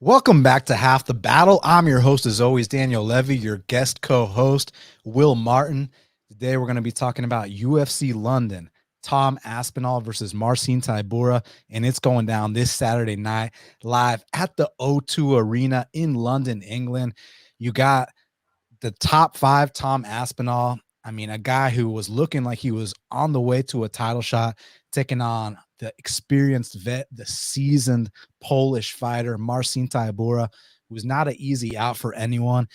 Welcome back to Half the Battle. I'm your host, as always, Daniel Levy, your guest co-host, Will Martin. Today, we're going to be talking about UFC London, Tom Aspinall versus Marcin Tybura, and it's going down this Saturday night live at the O2 Arena in London, England. You got the top five Tom Aspinall. I mean, a guy who was looking like he was on the way to a title shot, taking on the experienced vet, the seasoned Polish fighter, Marcin Tybura, who's not an easy out for anyone.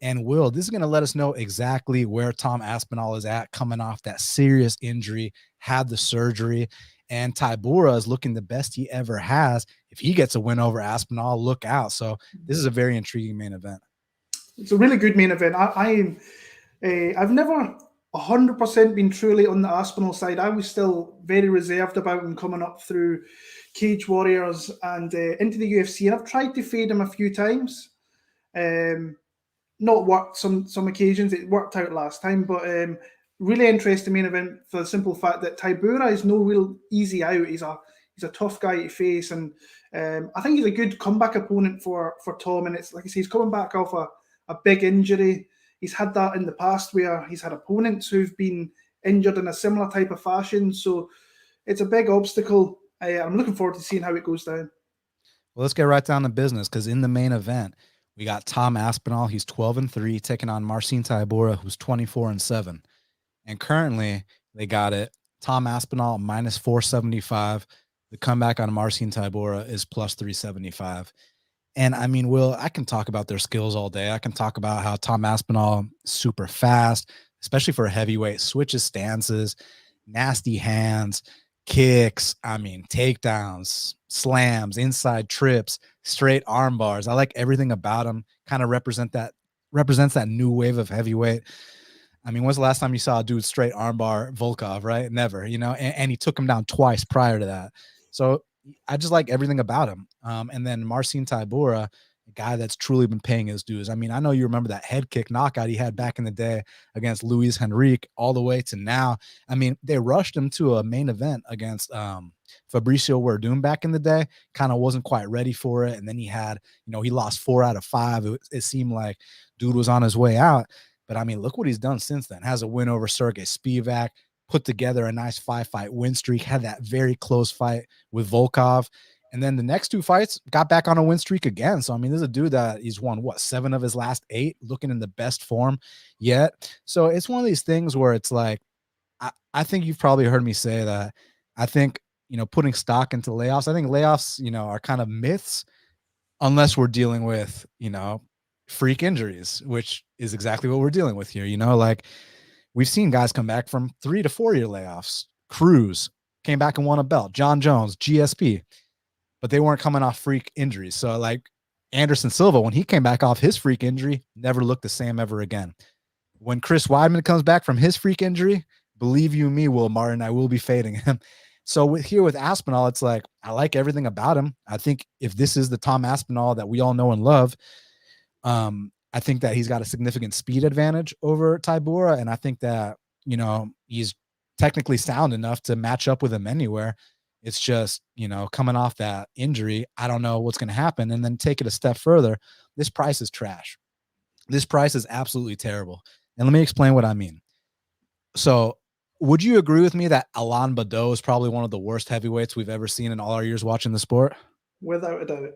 And Will, this is going to let us know exactly where Tom Aspinall is at, coming off that serious injury, had the surgery, and Tybura is looking the best he ever has. If he gets a win over Aspinall, look out. So this is a very intriguing main event. It's a really good main event. I've never 100% been truly on the Aspinall side. I was still very reserved about him coming up through Cage Warriors and into the UFC, and I've tried to fade him a few times. Not worked some occasions. It worked out last time, but really interesting main event for the simple fact that Tybura is no real easy out. He's a tough guy to face, and I think he's a good comeback opponent for Tom. And it's like I say, he's coming back off a big injury. He's had that in the past where he's had opponents who've been injured in a similar type of fashion. So it's a big obstacle. I'm looking forward to seeing how it goes down. Well, let's get right down to business, because in the main event, we got Tom Aspinall. He's 12-3, taking on Marcin Tybura, who's 24-7. And currently, they got it. Tom Aspinall minus 475. The comeback on Marcin Tybura is plus 375. And I mean, Will, I can talk about their skills all day. I can talk about how Tom Aspinall is super fast, especially for a heavyweight, switches stances, nasty hands, kicks, I mean, takedowns, slams, inside trips, straight arm bars. I like everything about him. Kind of represents that new wave of heavyweight. I mean, when's the last time you saw a dude straight armbar Volkov, right? Never, and he took him down twice prior to that. So I just like everything about him. And then Marcin Tybura, a guy that's truly been paying his dues. I mean, I know you remember that head kick knockout he had back in the day against Luis Henrique all the way to now. I mean, they rushed him to a main event against Fabricio Werdum back in the day, kind of wasn't quite ready for it. And then he had, he lost 4 out of 5. It seemed like dude was on his way out. But I mean, look what he's done since then. Has a win over Sergey Spivak, put together a nice 5-fight win streak, had that very close fight with Volkov. And then the next 2 fights got back on a win streak again. So, I mean, there's a dude that he's won, 7 of his last 8, looking in the best form yet. So it's one of these things where it's like, I think you've probably heard me say that I think, putting stock into layoffs, I think layoffs, are kind of myths unless we're dealing with, freak injuries, which is exactly what we're dealing with here. Like we've seen guys come back from 3 to 4 year layoffs. Cruz came back and won a belt. John Jones, GSP, but they weren't coming off freak injuries. So like Anderson Silva, when he came back off his freak injury, never looked the same ever again. When Chris Weidman comes back from his freak injury, believe you me, Will Martin, I will be fading him. So with Aspinall, it's like, I like everything about him. I think if this is the Tom Aspinall that we all know and love, I think that he's got a significant speed advantage over Tybura. And I think that, he's technically sound enough to match up with him anywhere. It's just, coming off that injury, I don't know what's going to happen. And then take it a step further. This price is trash. This price is absolutely terrible. And let me explain what I mean. So would you agree with me that Alain Badeau is probably one of the worst heavyweights we've ever seen in all our years watching the sport? Without a doubt.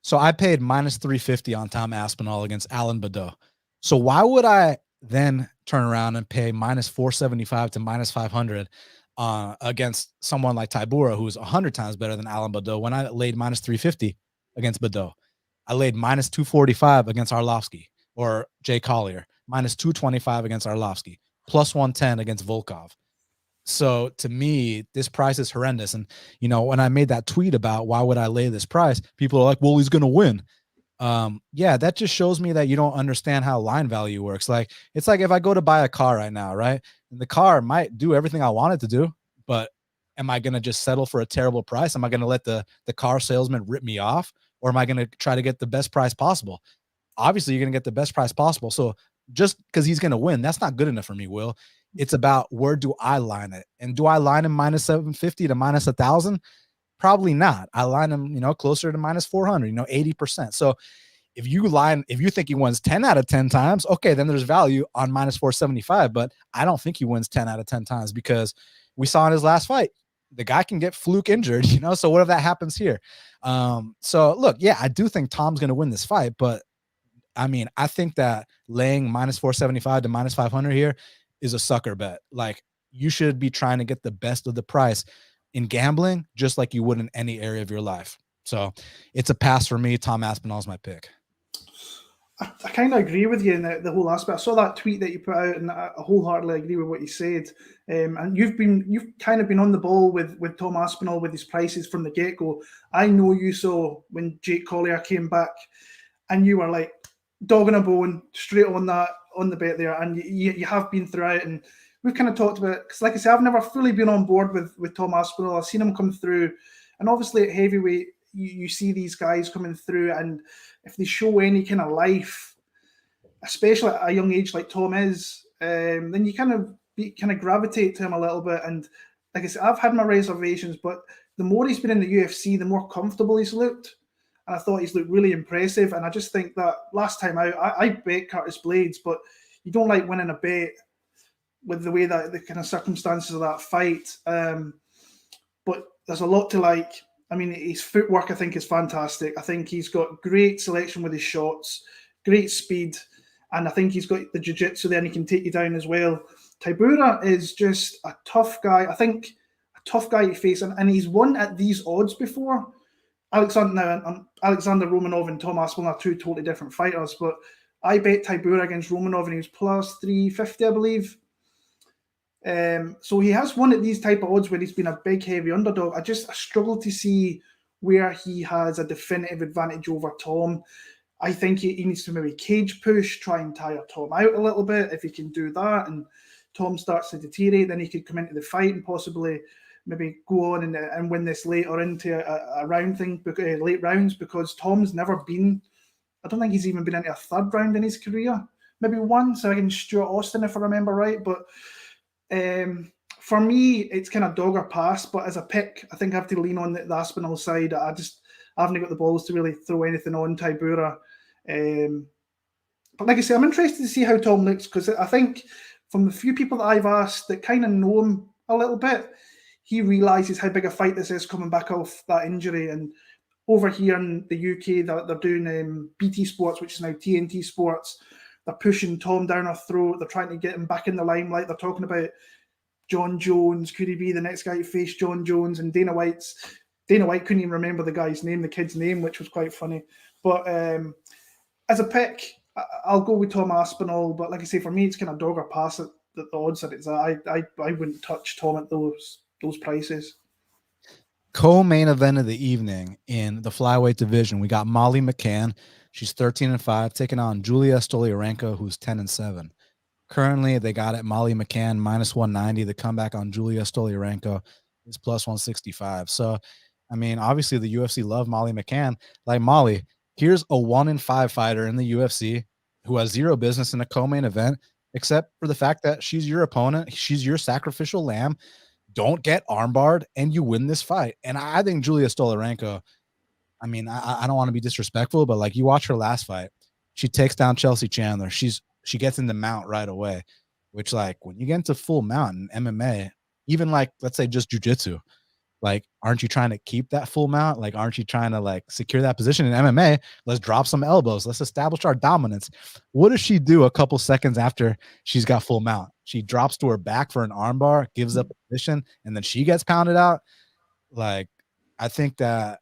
So I paid minus 350 on Tom Aspinall against Alain Badeau. So why would I then turn around and pay minus 475 to minus 500 against someone like Tybura, who's 100 times better than Alain Badeau, when I laid minus 350 against Badeau? I laid minus 245 against Arlovsky or Jay Collier, minus 225 against Arlovsky, plus 110 against Volkov. So to me, this price is horrendous. And, when I made that tweet about why would I lay this price, people are like, well, he's going to win. Yeah, that just shows me that you don't understand how line value works. Like, it's like if I go to buy a car right now, right? And the car might do everything I want it to do, but am I going to just settle for a terrible price? Am I going to let the car salesman rip me off? Or am I going to try to get the best price possible? Obviously, you're going to get the best price possible. So just because he's going to win, that's not good enough for me, Will. It's about where do I line it? And do I line him minus 750 to minus 1,000? Probably not. I line him, you know, closer to minus 400, you know, 80%. So if you think he wins 10 out of 10 times, okay, then there's value on minus 475. But I don't think he wins 10 out of 10 times because we saw in his last fight, the guy can get fluke injured, you know. So what if that happens here? So look, yeah, I do think Tom's going to win this fight, but I mean, I think that laying minus 475 to minus 500 here is a sucker bet. Like, you should be trying to get the best of the price in gambling, just like you would in any area of your life. So it's a pass for me. Tom Aspinall is my pick. I kind of agree with you in the whole aspect. I saw that tweet that you put out, and I wholeheartedly agree with what you said. And you've kind of been on the ball with Tom Aspinall with his prices from the get go. I know you saw when Jake Collier came back, and you were like dog and a bone straight on the bet there, and you have been throughout. And we've kind of talked about, because like I said, I've never fully been on board with Tom Aspinall. I've seen him come through, and obviously at heavyweight, you see these guys coming through, and if they show any kind of life, especially at a young age like Tom is, then you kind of gravitate to him a little bit. And like I said, I've had my reservations, but the more he's been in the UFC, the more comfortable he's looked. And I thought he's looked really impressive. And I just think that last time out, I bet Curtis Blades, but you don't like winning a bet with the way that the kind of circumstances of that fight. But there's a lot to like. I mean, his footwork, I think, is fantastic. I think he's got great selection with his shots, great speed, and I think he's got the jiu-jitsu there and he can take you down as well. Tybura is just a tough guy. I think a tough guy to face, and he's won at these odds before. Alexander Romanov and Tom Aspinall are two totally different fighters, but I bet Tybura against Romanov and he was plus 350, I believe. So he has won at these type of odds where he's been a big, heavy underdog. I struggle to see where he has a definitive advantage over Tom. I think he needs to maybe cage push, try and tire Tom out a little bit. If he can do that and Tom starts to deteriorate, then he could come into the fight and possibly maybe go on and win this later into a round thing, late rounds, because Tom's never been, I don't think he's even been into a third round in his career. Maybe once against Stuart Austin, if I remember right. But for me, it's kind of dog or pass, but as a pick, I think I have to lean on the Aspinall side. I haven't got the balls to really throw anything on Tybura. But like I say, I'm interested to see how Tom looks, because I think from the few people that I've asked that kind of know him a little bit, he realises how big a fight this is coming back off that injury. And over here in the UK, they're doing BT Sports, which is now TNT Sports. They're pushing Tom down our throat. They're trying to get him back in the limelight. They're talking about John Jones. Could he be the next guy to face John Jones? And Dana White couldn't even remember the kid's name, which was quite funny. But as a pick, I'll go with Tom Aspinall. But like I say, for me, it's kind of dog or pass at the odds that it's at. I wouldn't touch Tom at those prices. Co-main event of the evening in the flyweight division, we got Molly McCann. She's 13-5, taking on Julija Stoliarenko, who's 10-7. Currently, they got it Molly McCann minus 190. The comeback on Julija Stoliarenko is plus 165. So, I mean, obviously the UFC love Molly McCann. Like, Molly, here's a 1-5 fighter in the UFC who has zero business in a co-main event, except for the fact that she's your opponent. She's your sacrificial lamb. Don't get armbarred, and you win this fight. And I think Julija Stoliarenko, I mean, I don't want to be disrespectful, but like, you watch her last fight, she takes down Chelsea Chandler. She gets in the mount right away, which, like, when you get into full mount in MMA, even like, let's say just jiu-jitsu, like, aren't you trying to keep that full mount? Like, aren't you trying to like secure that position in MMA? Let's drop some elbows. Let's establish our dominance. What does she do a couple seconds after she's got full mount? She drops to her back for an armbar, gives up position, and then she gets pounded out. Like, I think that,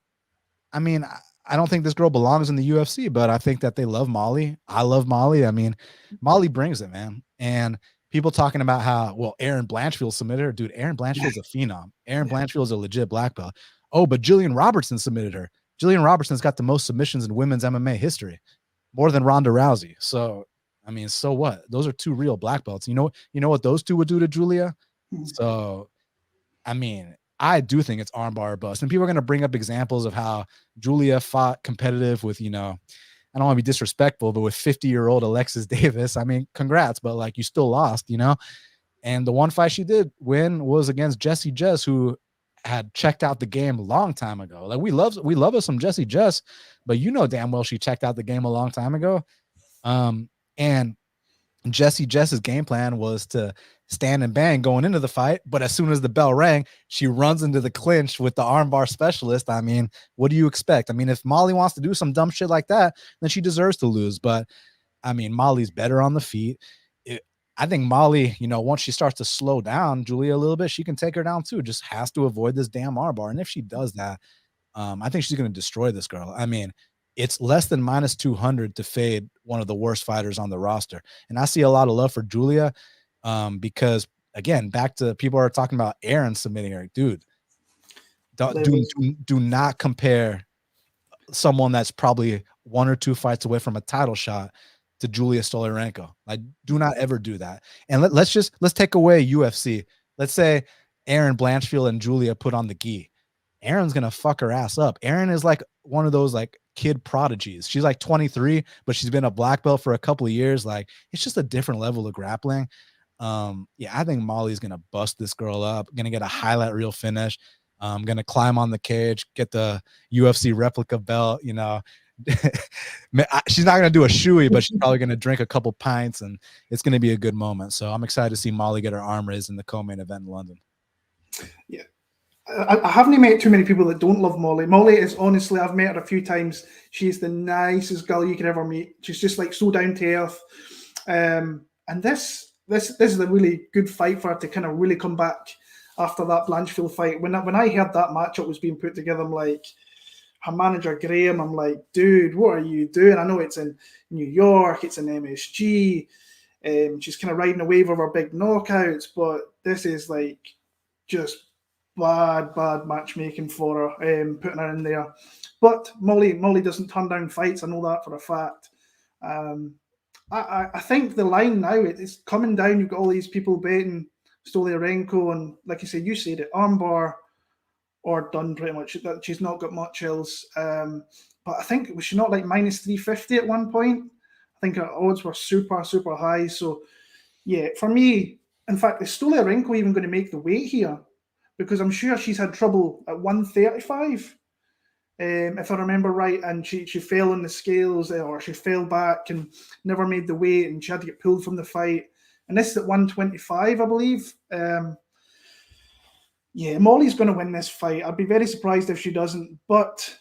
I mean, I don't think this girl belongs in the UFC, but I think that they love Molly. I love Molly. I mean, Molly brings it, man. And people talking about how, well, Aaron Blanchfield submitted her. Dude, Aaron Blanchfield's a phenom. Aaron Blanchfield's a legit black belt. Oh, but Jillian Robertson submitted her. Jillian Robertson's got the most submissions in women's MMA history, more than Ronda Rousey. So, I mean, so what? Those are two real black belts. You know what those two would do to Julija? So, I mean, I do think it's armbar or bust. And people are going to bring up examples of how Julija fought competitive with, I don't want to be disrespectful, but with 50-year-old Alexis Davis. I mean, congrats, but like, you still lost, And the one fight she did win was against Jessie Jess, who had checked out the game a long time ago. Like we love us some Jessie Jess, but you know damn well she checked out the game a long time ago. And Jessie Jess's game plan was to stand and bang going into the fight, but as soon as the bell rang, she runs into the clinch with the armbar specialist. I mean, what do you expect? I mean, if Molly wants to do some dumb shit like that, then she deserves to lose. But I mean, Molly's better on the feet. I think Molly, you know, once she starts to slow down Julija a little bit, she can take her down too. Just has to avoid this damn armbar. And if she does that, I think she's going to destroy this girl. I mean, it's less than minus 200 to fade one of the worst fighters on the roster. And I see a lot of love for Julija because, again, back to people are talking about Aaron submitting her. Dude, do not compare someone that's probably 1 or 2 fights away from a title shot to Julija Stoliarenko. Like, do not ever do that. And let's take away UFC. Let's say Aaron Blanchfield and Julija put on the gi. Aaron's gonna fuck her ass up. Aaron is like one of those like kid prodigies. She's like 23, but she's been a black belt for a couple of years. Like, it's just a different level of grappling. Yeah, I think Molly's gonna bust this girl up, gonna get a highlight reel finish. Gonna climb on the cage, get the UFC replica belt, you know. She's not gonna do a shoey, but she's probably gonna drink a couple pints, and it's gonna be a good moment. So I'm excited to see Molly get her arm raised in the co-main event in London. Yeah, I haven't met too many people that don't love Molly. Molly is honestly, I've met her a few times. She's the nicest girl you could ever meet. She's just like so down to earth. And this is a really good fight for her to kind of really come back after that Blanchfield fight. When I heard that matchup was being put together, I'm like, her manager Graham, I'm like, dude, what are you doing? I know it's in New York, it's in MSG. She's kind of riding a wave of her big knockouts, but this is like just bad matchmaking for her, putting her in there. But Molly doesn't turn down fights. I know that for a fact. I think the line now it's coming down. You've got all these people betting Stoliarenko, and like you say, you said it, armbar or done pretty much. That she's not got much else. But I think was she not like minus 350 at one point? I think her odds were super high. So yeah, for me, in fact, is Stoliarenko even going to make the weight here? Because I'm sure she's had trouble at 135, if I remember right, and she fell on the scales, or she fell back and never made the weight, and she had to get pulled from the fight. And this is at 125, I believe. Yeah, Molly's going to win this fight. I'd be very surprised if she doesn't. But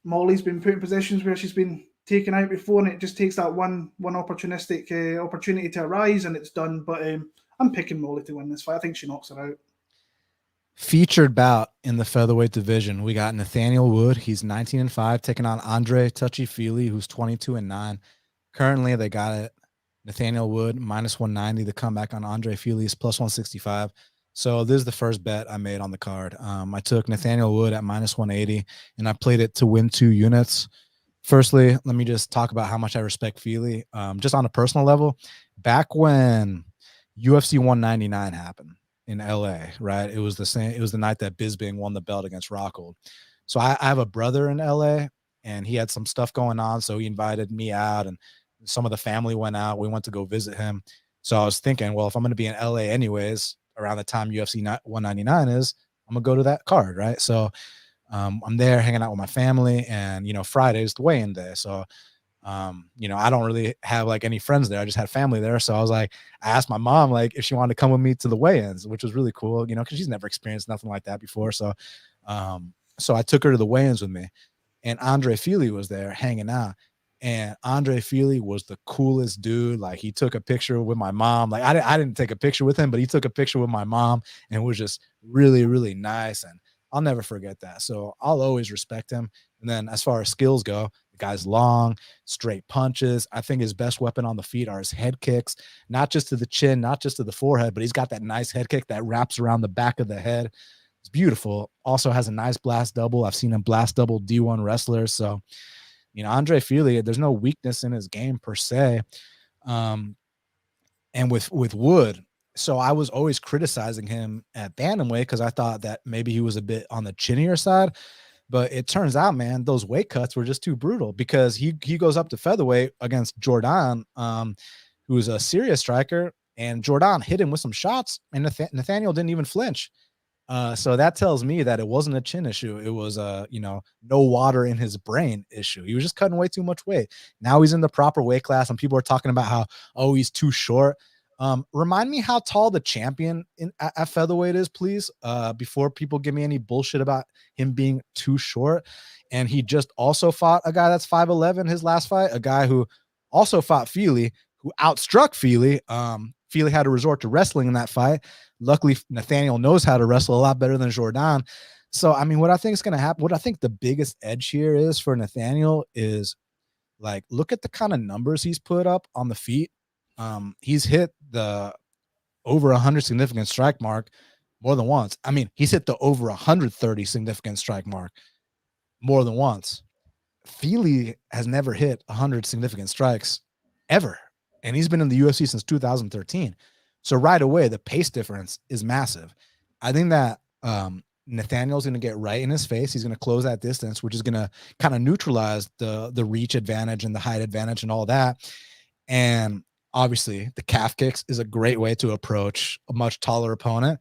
Molly's been put in positions where she's been taken out before, and it just takes that one opportunistic opportunity to arise, and it's done. But I'm picking Molly to win this fight. I think she knocks her out. Featured bout in the featherweight division, we got Nathaniel Wood. He's 19-5, taking on Andre Fili, who's 22-9. Currently, they got it. Nathaniel Wood minus 190. The comeback on Andre Fili is plus 165. So this is the first bet I made on the card. I took Nathaniel Wood at minus 180, and I played it to win 2 units. Firstly, let me just talk about how much I respect Fili. Just on a personal level, back when UFC 199 happened in LA, right? It was the night that Bisping won the belt against Rockhold. So I have a brother in LA, and he had some stuff going on, so he invited me out, and some of the family went out. We went to go visit him. So I was thinking, well, if I'm going to be in LA anyways, around the time UFC 199 is, I'm going to go to that card, right? So I'm there hanging out with my family, and, you know, Friday is the weigh-in day. So, you know, I don't really have like any friends there. I just had family there. So I was like, I asked my mom, like, if she wanted to come with me to the weigh-ins, which was really cool, you know, because she's never experienced nothing like that before. So, so I took her to the weigh-ins with me, and Andre Fili was there hanging out. And Andre Fili was the coolest dude. Like, he took a picture with my mom. Like, I didn't take a picture with him, but he took a picture with my mom, and it was just really, really nice. And I'll never forget that. So I'll always respect him. And then as far as skills go, the guy's long, straight punches. I think his best weapon on the feet are his head kicks, not just to the chin, not just to the forehead, but he's got that nice head kick that wraps around the back of the head. It's beautiful. Also has a nice blast double. I've seen him blast double D1 wrestlers. So, you know, Andre Fili, there's no weakness in his game per se. And with Wood, so I was always criticizing him at bantamweight because I thought that maybe he was a bit on the chinnier side. But it turns out, man, those weight cuts were just too brutal, because he goes up to featherweight against Jordan, who's a serious striker, and Jordan hit him with some shots, and Nathaniel didn't even flinch. So that tells me that it wasn't a chin issue. It was a, no water in his brain issue. He was just cutting way too much weight. Now he's in the proper weight class, and people are talking about how, oh, he's too short. Remind me how tall the champion at featherweight is, please, before people give me any bullshit about him being too short. And he just also fought a guy that's 5'11" his last fight, a guy who also fought Fili, who outstruck Fili. Fili had to resort to wrestling in that fight. Luckily, Nathaniel knows how to wrestle a lot better than Jordan. So, I mean, what I think is going to happen, what I think the biggest edge here is for Nathaniel is, like, look at the kind of numbers he's put up on the feet. He's hit the over 100 significant strike mark more than once. I mean, he's hit the over 130 significant strike mark more than once. Fili has never hit 100 significant strikes ever, and he's been in the UFC since 2013. So right away, the pace difference is massive. I think that Nathaniel's going to get right in his face. He's going to close that distance, which is going to kind of neutralize the reach advantage and the height advantage and all that. And obviously, the calf kicks is a great way to approach a much taller opponent.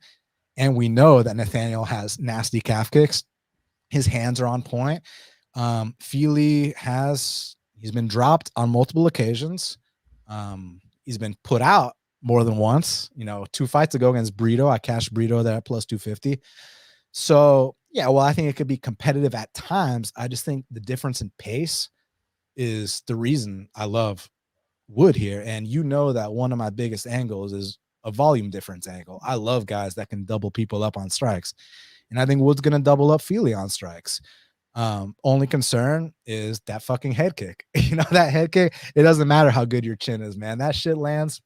And we know that Nathaniel has nasty calf kicks. His hands are on point. Fili he's been dropped on multiple occasions. He's been put out more than once. 2 fights ago against Brito, I cashed Brito there at plus 250. So yeah, well, I think it could be competitive at times. I just think the difference in pace is the reason I love Wood here. And that one of my biggest angles is a volume difference angle. I love guys that can double people up on strikes. And I think Wood's going to double up Fili on strikes. Only concern is that fucking head kick. That head kick, it doesn't matter how good your chin is, man. That shit lands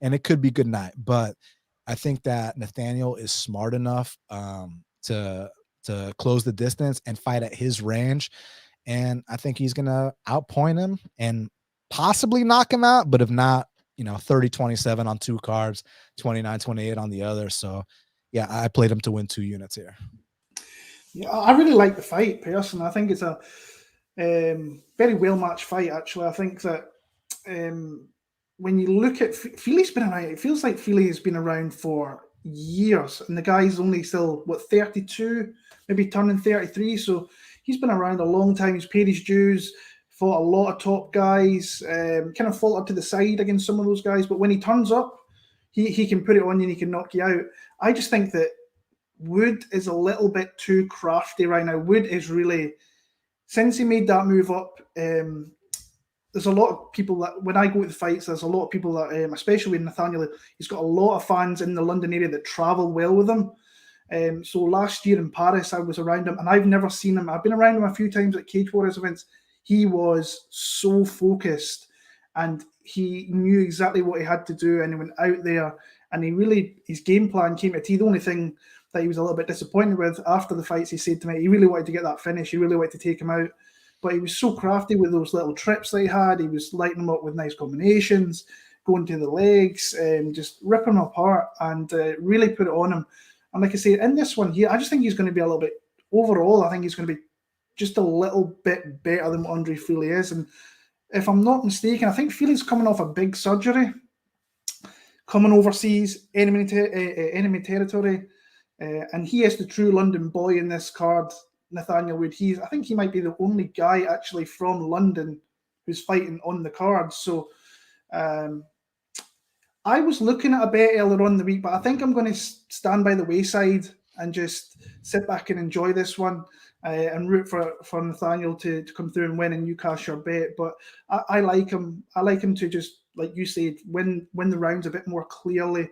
and it could be good night. But I think that Nathaniel is smart enough to close the distance and fight at his range. And I think he's going to outpoint him and possibly knock him out. But if not, 30-27 on 2 cards, 29-28 on the other. So yeah, I played him to win 2 units here. Yeah, I really like the fight, personally. I think it's a very well matched fight, actually. I think that when you look at Fili's been around, it feels like Fili has been around for years, and the guy's only still 32, maybe turning 33. So he's been around a long time. He's paid his dues, fought a lot of top guys, kind of faltered to the side against some of those guys. But when he turns up, he can put it on you and he can knock you out. I just think that Wood is a little bit too crafty right now. Wood is really, since he made that move up, there's a lot of people that, when I go to the fights, there's a lot of people that, especially with Nathaniel, he's got a lot of fans in the London area that travel well with him. So last year in Paris, I was around him, and I've never seen him. I've been around him a few times at Cage Warriors events. He was so focused, and he knew exactly what he had to do, and he went out there, and his game plan came to T. The only thing that he was a little bit disappointed with after the fights, he said to me, he really wanted to get that finish. He really wanted to take him out. But he was so crafty with those little trips that he had. He was lighting them up with nice combinations, going to the legs, just ripping them apart, and really put it on him. And like I say, in this one here, I just think he's going to be a little bit, overall, I think he's going to be just a little bit better than what Andre Fili is. And if I'm not mistaken, I think Fili's coming off a big surgery, coming overseas, enemy territory. And he is the true London boy in this card, Nathaniel Wood. I think he might be the only guy actually from London who's fighting on the card. So I was looking at a bet earlier on in the week, but I think I'm going to stand by the wayside and just sit back and enjoy this one and root for Nathaniel to come through and win and you cash your bet. But I like him. I like him to just, like you said, win the rounds a bit more clearly.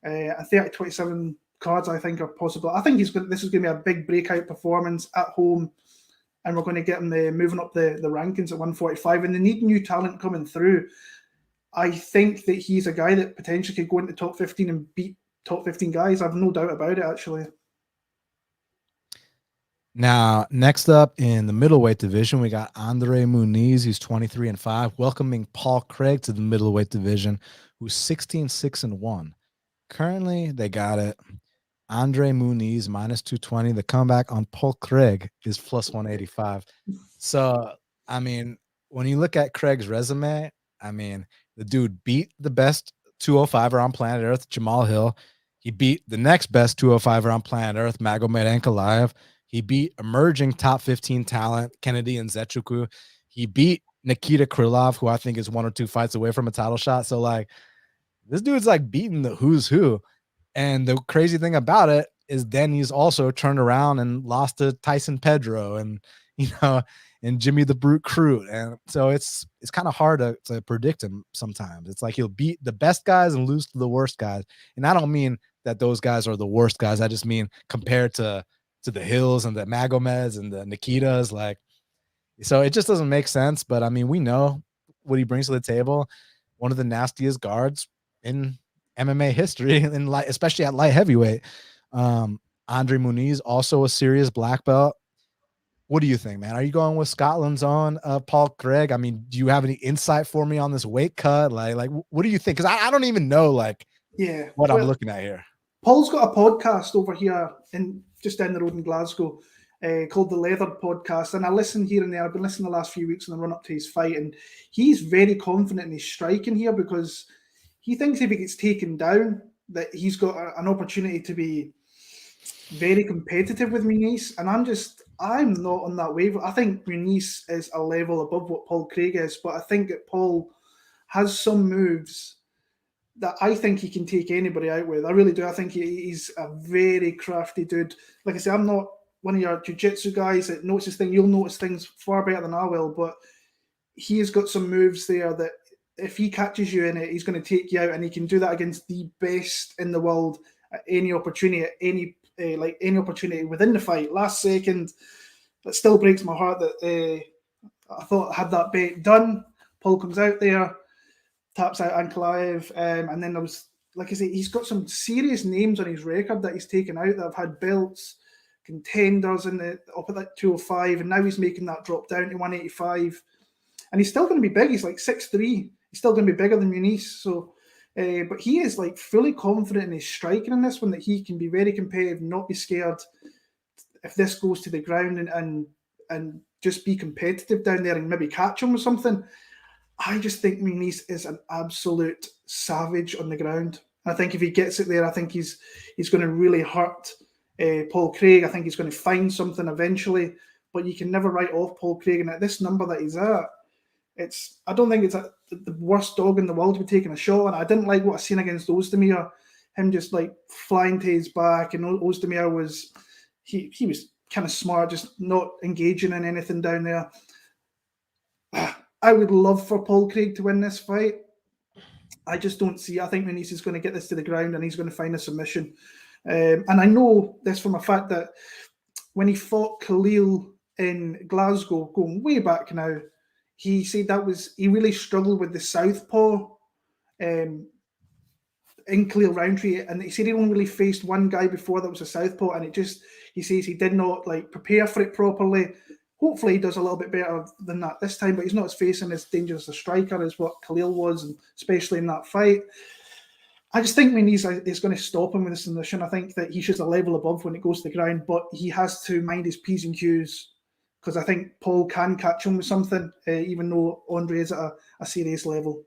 A 30-27 cards, I think, are possible. I think this is going to be a big breakout performance at home, and we're going to get him moving up the rankings at 145. And they need new talent coming through. I think that he's a guy that potentially could go into top 15 and beat top 15 guys. I've no doubt about it, actually. Now, next up in the middleweight division, we got Andre Muniz, who's 23-5, welcoming Paul Craig to the middleweight division, who's 16-6-1. Currently, they got it. Andre Muniz minus 220. The comeback on Paul Craig is plus 185. So, I mean, when you look at Craig's resume, I mean, the dude beat the best 205er on planet Earth, Jamal Hill. He beat the next best 205er on planet Earth, Magomed Ankalaev. He beat emerging top 15 talent, Kennedy and Nzechukwu. He beat Nikita Krylov, who I think is 1 or 2 fights away from a title shot. So, like, this dude's like beating the who's who. And the crazy thing about it is then he's also turned around and lost to Tyson Pedro and, you know, and Jimmy the Brute Crute. And so it's kind of hard to predict him sometimes. It's like he'll beat the best guys and lose to the worst guys. And I don't mean that those guys are the worst guys. I just mean compared to the Hills and the Magomeds and the Nikitas, like, so it just doesn't make sense. But I mean, we know what he brings to the table. One of the nastiest guards in MMA history, and especially at light heavyweight. Andre Muniz, also a serious black belt. What do you think, man? Are you going with Scotland's own Paul Craig? I mean, do you have any insight for me on this weight cut? Like what do you think? Because I don't even know what I'm looking at here. Paul's got a podcast over here just down the road in Glasgow called the Leather Podcast, and I listen here and there. I've been listening the last few weeks in the run up to his fight, and he's very confident in his striking here because he thinks if he gets taken down, that he's got an opportunity to be very competitive with Muniz. And I'm not on that wave. I think Muniz is a level above what Paul Craig is, but I think that Paul has some moves that I think he can take anybody out with. I really do. I think he's a very crafty dude. Like I say, I'm not one of your jiu-jitsu guys that notices things. You'll notice things far better than I will, but he has got some moves there that if he catches you in it, he's going to take you out, and he can do that against the best in the world at any opportunity, any opportunity within the fight. Last second, that still breaks my heart that I thought I had that bet done. Paul comes out there, taps out Ankalaev, and then there was, like I say, he's got some serious names on his record that he's taken out that have had belts, contenders in the up at that 205, and now he's making that drop down to 185, and he's still going to be big. He's like 6'3". He's still going to be bigger than Muniz. So, but he is like fully confident in his striking in this one, that he can be very competitive, not be scared if this goes to the ground, and just be competitive down there and maybe catch him or something. I just think Muniz is an absolute savage on the ground. I think if he gets it there, I think he's going to really hurt Paul Craig. I think he's going to find something eventually, but you can never write off Paul Craig. And at this number that he's at, I don't think it's the worst dog in the world to be taking a shot on. I didn't like what I seen against Ozdemir, him just like flying to his back, and Ozdemir was he was kind of smart, just not engaging in anything down there. I would love for Paul Craig to win this fight. I just don't see. I think Muniz is going to get this to the ground and he's going to find a submission. And I know this from a fact that when he fought Khalil in Glasgow, going way back now, he said he really struggled with the southpaw in Khalil Roundtree, and he said he only really faced one guy before that was a southpaw, and he says he did not like prepare for it properly. Hopefully he does a little bit better than that this time, but he's not facing as dangerous a striker as what Khalil was, and especially in that fight. I just think Muniz is going to stop him with this submission. I think that he should a level above when it goes to the ground, but he has to mind his P's and Q's, because I think Paul can catch him with something, even though Andre is at a serious level.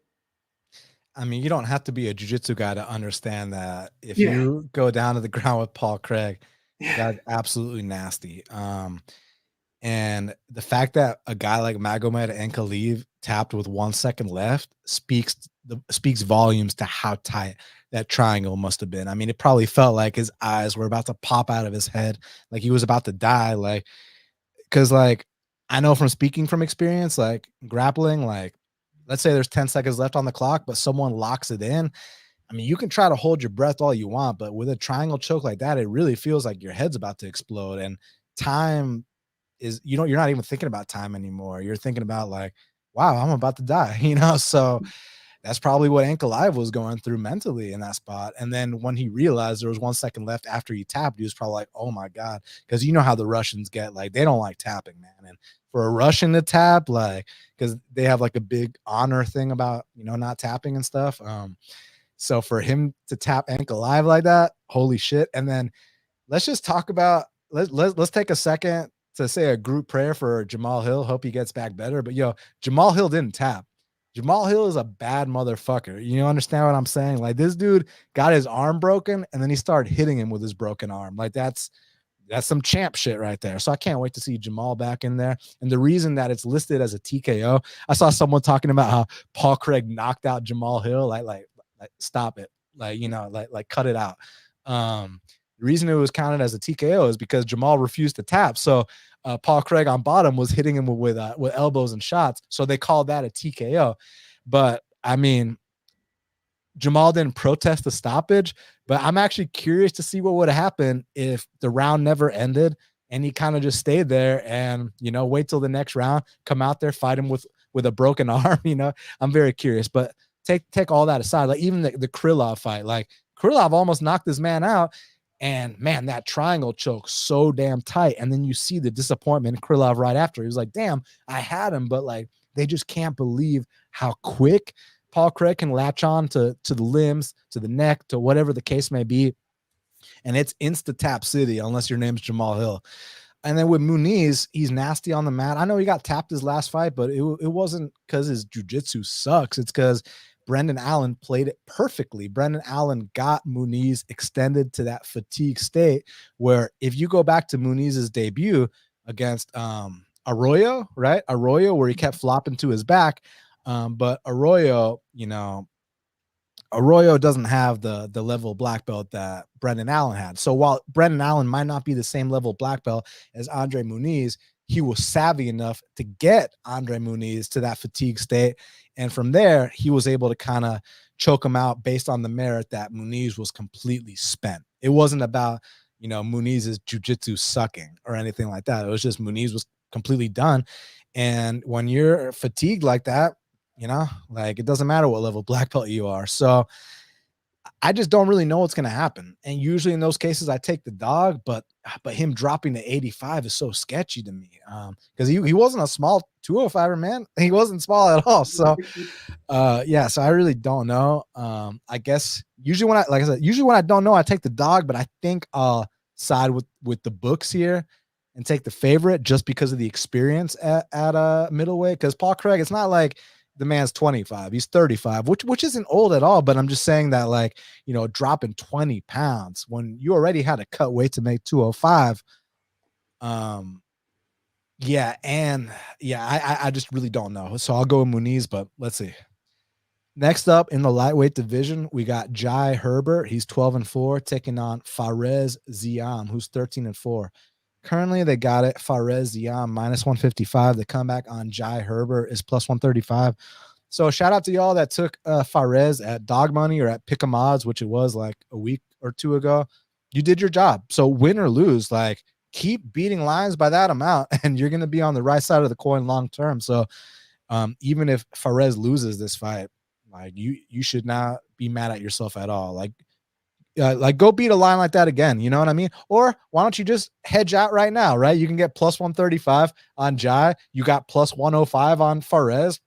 I mean, you don't have to be a jiu-jitsu guy to understand that if you go down to the ground with Paul Craig, that's absolutely nasty. And the fact that a guy like Magomed Ankalaev tapped with 1 second left speaks volumes to how tight that triangle must have been. I mean, it probably felt like his eyes were about to pop out of his head, like he was about to die. Like, because like I know from speaking from experience, like grappling, like let's say there's 10 seconds left on the clock, but someone locks it in. I mean, you can try to hold your breath all you want, but with a triangle choke like that, it really feels like your head's about to explode. And time is, you're not even thinking about time anymore. You're thinking about like, wow, I'm about to die, So that's probably what Ankalaev was going through mentally in that spot. And then when he realized there was 1 second left after he tapped, he was probably like, oh my God. Because you know how the Russians get, like, they don't like tapping, man. And for a Russian to tap, like, because they have like a big honor thing about, not tapping and stuff. So for him to tap Ankalaev like that, holy shit. And then let's just talk about, let's take a second to say a group prayer for Jamal Hill. Hope he gets back better. But Jamal Hill didn't tap. Jamal Hill is a bad motherfucker. You understand what I'm saying? Like, this dude got his arm broken and then he started hitting him with his broken arm. Like, that's some champ shit right there. So I can't wait to see Jamal back in there. And the reason that it's listed as a TKO, I saw someone talking about how Paul Craig knocked out Jamal Hill. Like stop it. Like, like cut it out. The reason it was counted as a TKO is because Jamal refused to tap. So Paul Craig on bottom was hitting him with elbows and shots. So they called that a TKO. But I mean, Jamal didn't protest the stoppage, but I'm actually curious to see what would have happened if the round never ended and he kind of just stayed there and, wait till the next round, come out there, fight him with a broken arm. I'm very curious, but take all that aside. Like, even the Krylov fight, like, Krylov almost knocked this man out, and man, that triangle choke so damn tight. And then you see the disappointment in Krylov right after. He was like, damn, I had him, but like, they just can't believe how quick Paul Craig can latch on to the limbs, to the neck, to whatever the case may be. And it's insta-tap city unless your name's Jamal Hill. And then with Muniz, he's nasty on the mat. I know he got tapped his last fight, but it wasn't because his jiu-jitsu sucks. It's because Brendan Allen played it perfectly. Brendan Allen got Muniz extended to that fatigue state where if you go back to Muniz's debut against Arroyo, right? Arroyo, where he kept flopping to his back. But Arroyo, Arroyo doesn't have the level black belt that Brendan Allen had. So while Brendan Allen might not be the same level black belt as Andre Muniz, he was savvy enough to get Andre Muniz to that fatigue state. And from there, he was able to kind of choke him out based on the merit that Muniz was completely spent. It wasn't about, Muniz's jiu-jitsu sucking or anything like that. It was just Muniz was completely done. And when you're fatigued like that, like, it doesn't matter what level black belt you are. So I just don't really know what's going to happen. And usually in those cases, I take the dog, but him dropping to 85 is so sketchy to me. Because he wasn't a small 205er, man. He wasn't small at all. So so I really don't know. I guess usually when I don't know, I take the dog, but I think I'll side with the books here and take the favorite just because of the experience at middleweight. Because Paul Craig, it's not like the man's 25, he's 35, which isn't old at all. But I'm just saying that, like, dropping 20 pounds when you already had to cut weight to make 205. I just really don't know. So I'll go with Muniz, but let's see. Next up in the lightweight division, we got Jai Herbert. He's 12-4, taking on Fares Ziam, who's 13-4. Currently, they got it. Fares Ziam minus 155. The comeback on Jai Herbert is plus 135. So shout out to y'all that took Fares at dog money or at pick 'em odds, which it was like a week or two ago. You did your job. So win or lose, like, keep beating lines by that amount, and you're going to be on the right side of the coin long term. So even if Fares loses this fight, like, you should not be mad at yourself at all. Like go beat a line like that again. You know what I mean? Or why don't you just hedge out right now, right? You can get plus 135 on Jai. You got plus 105 on Fares.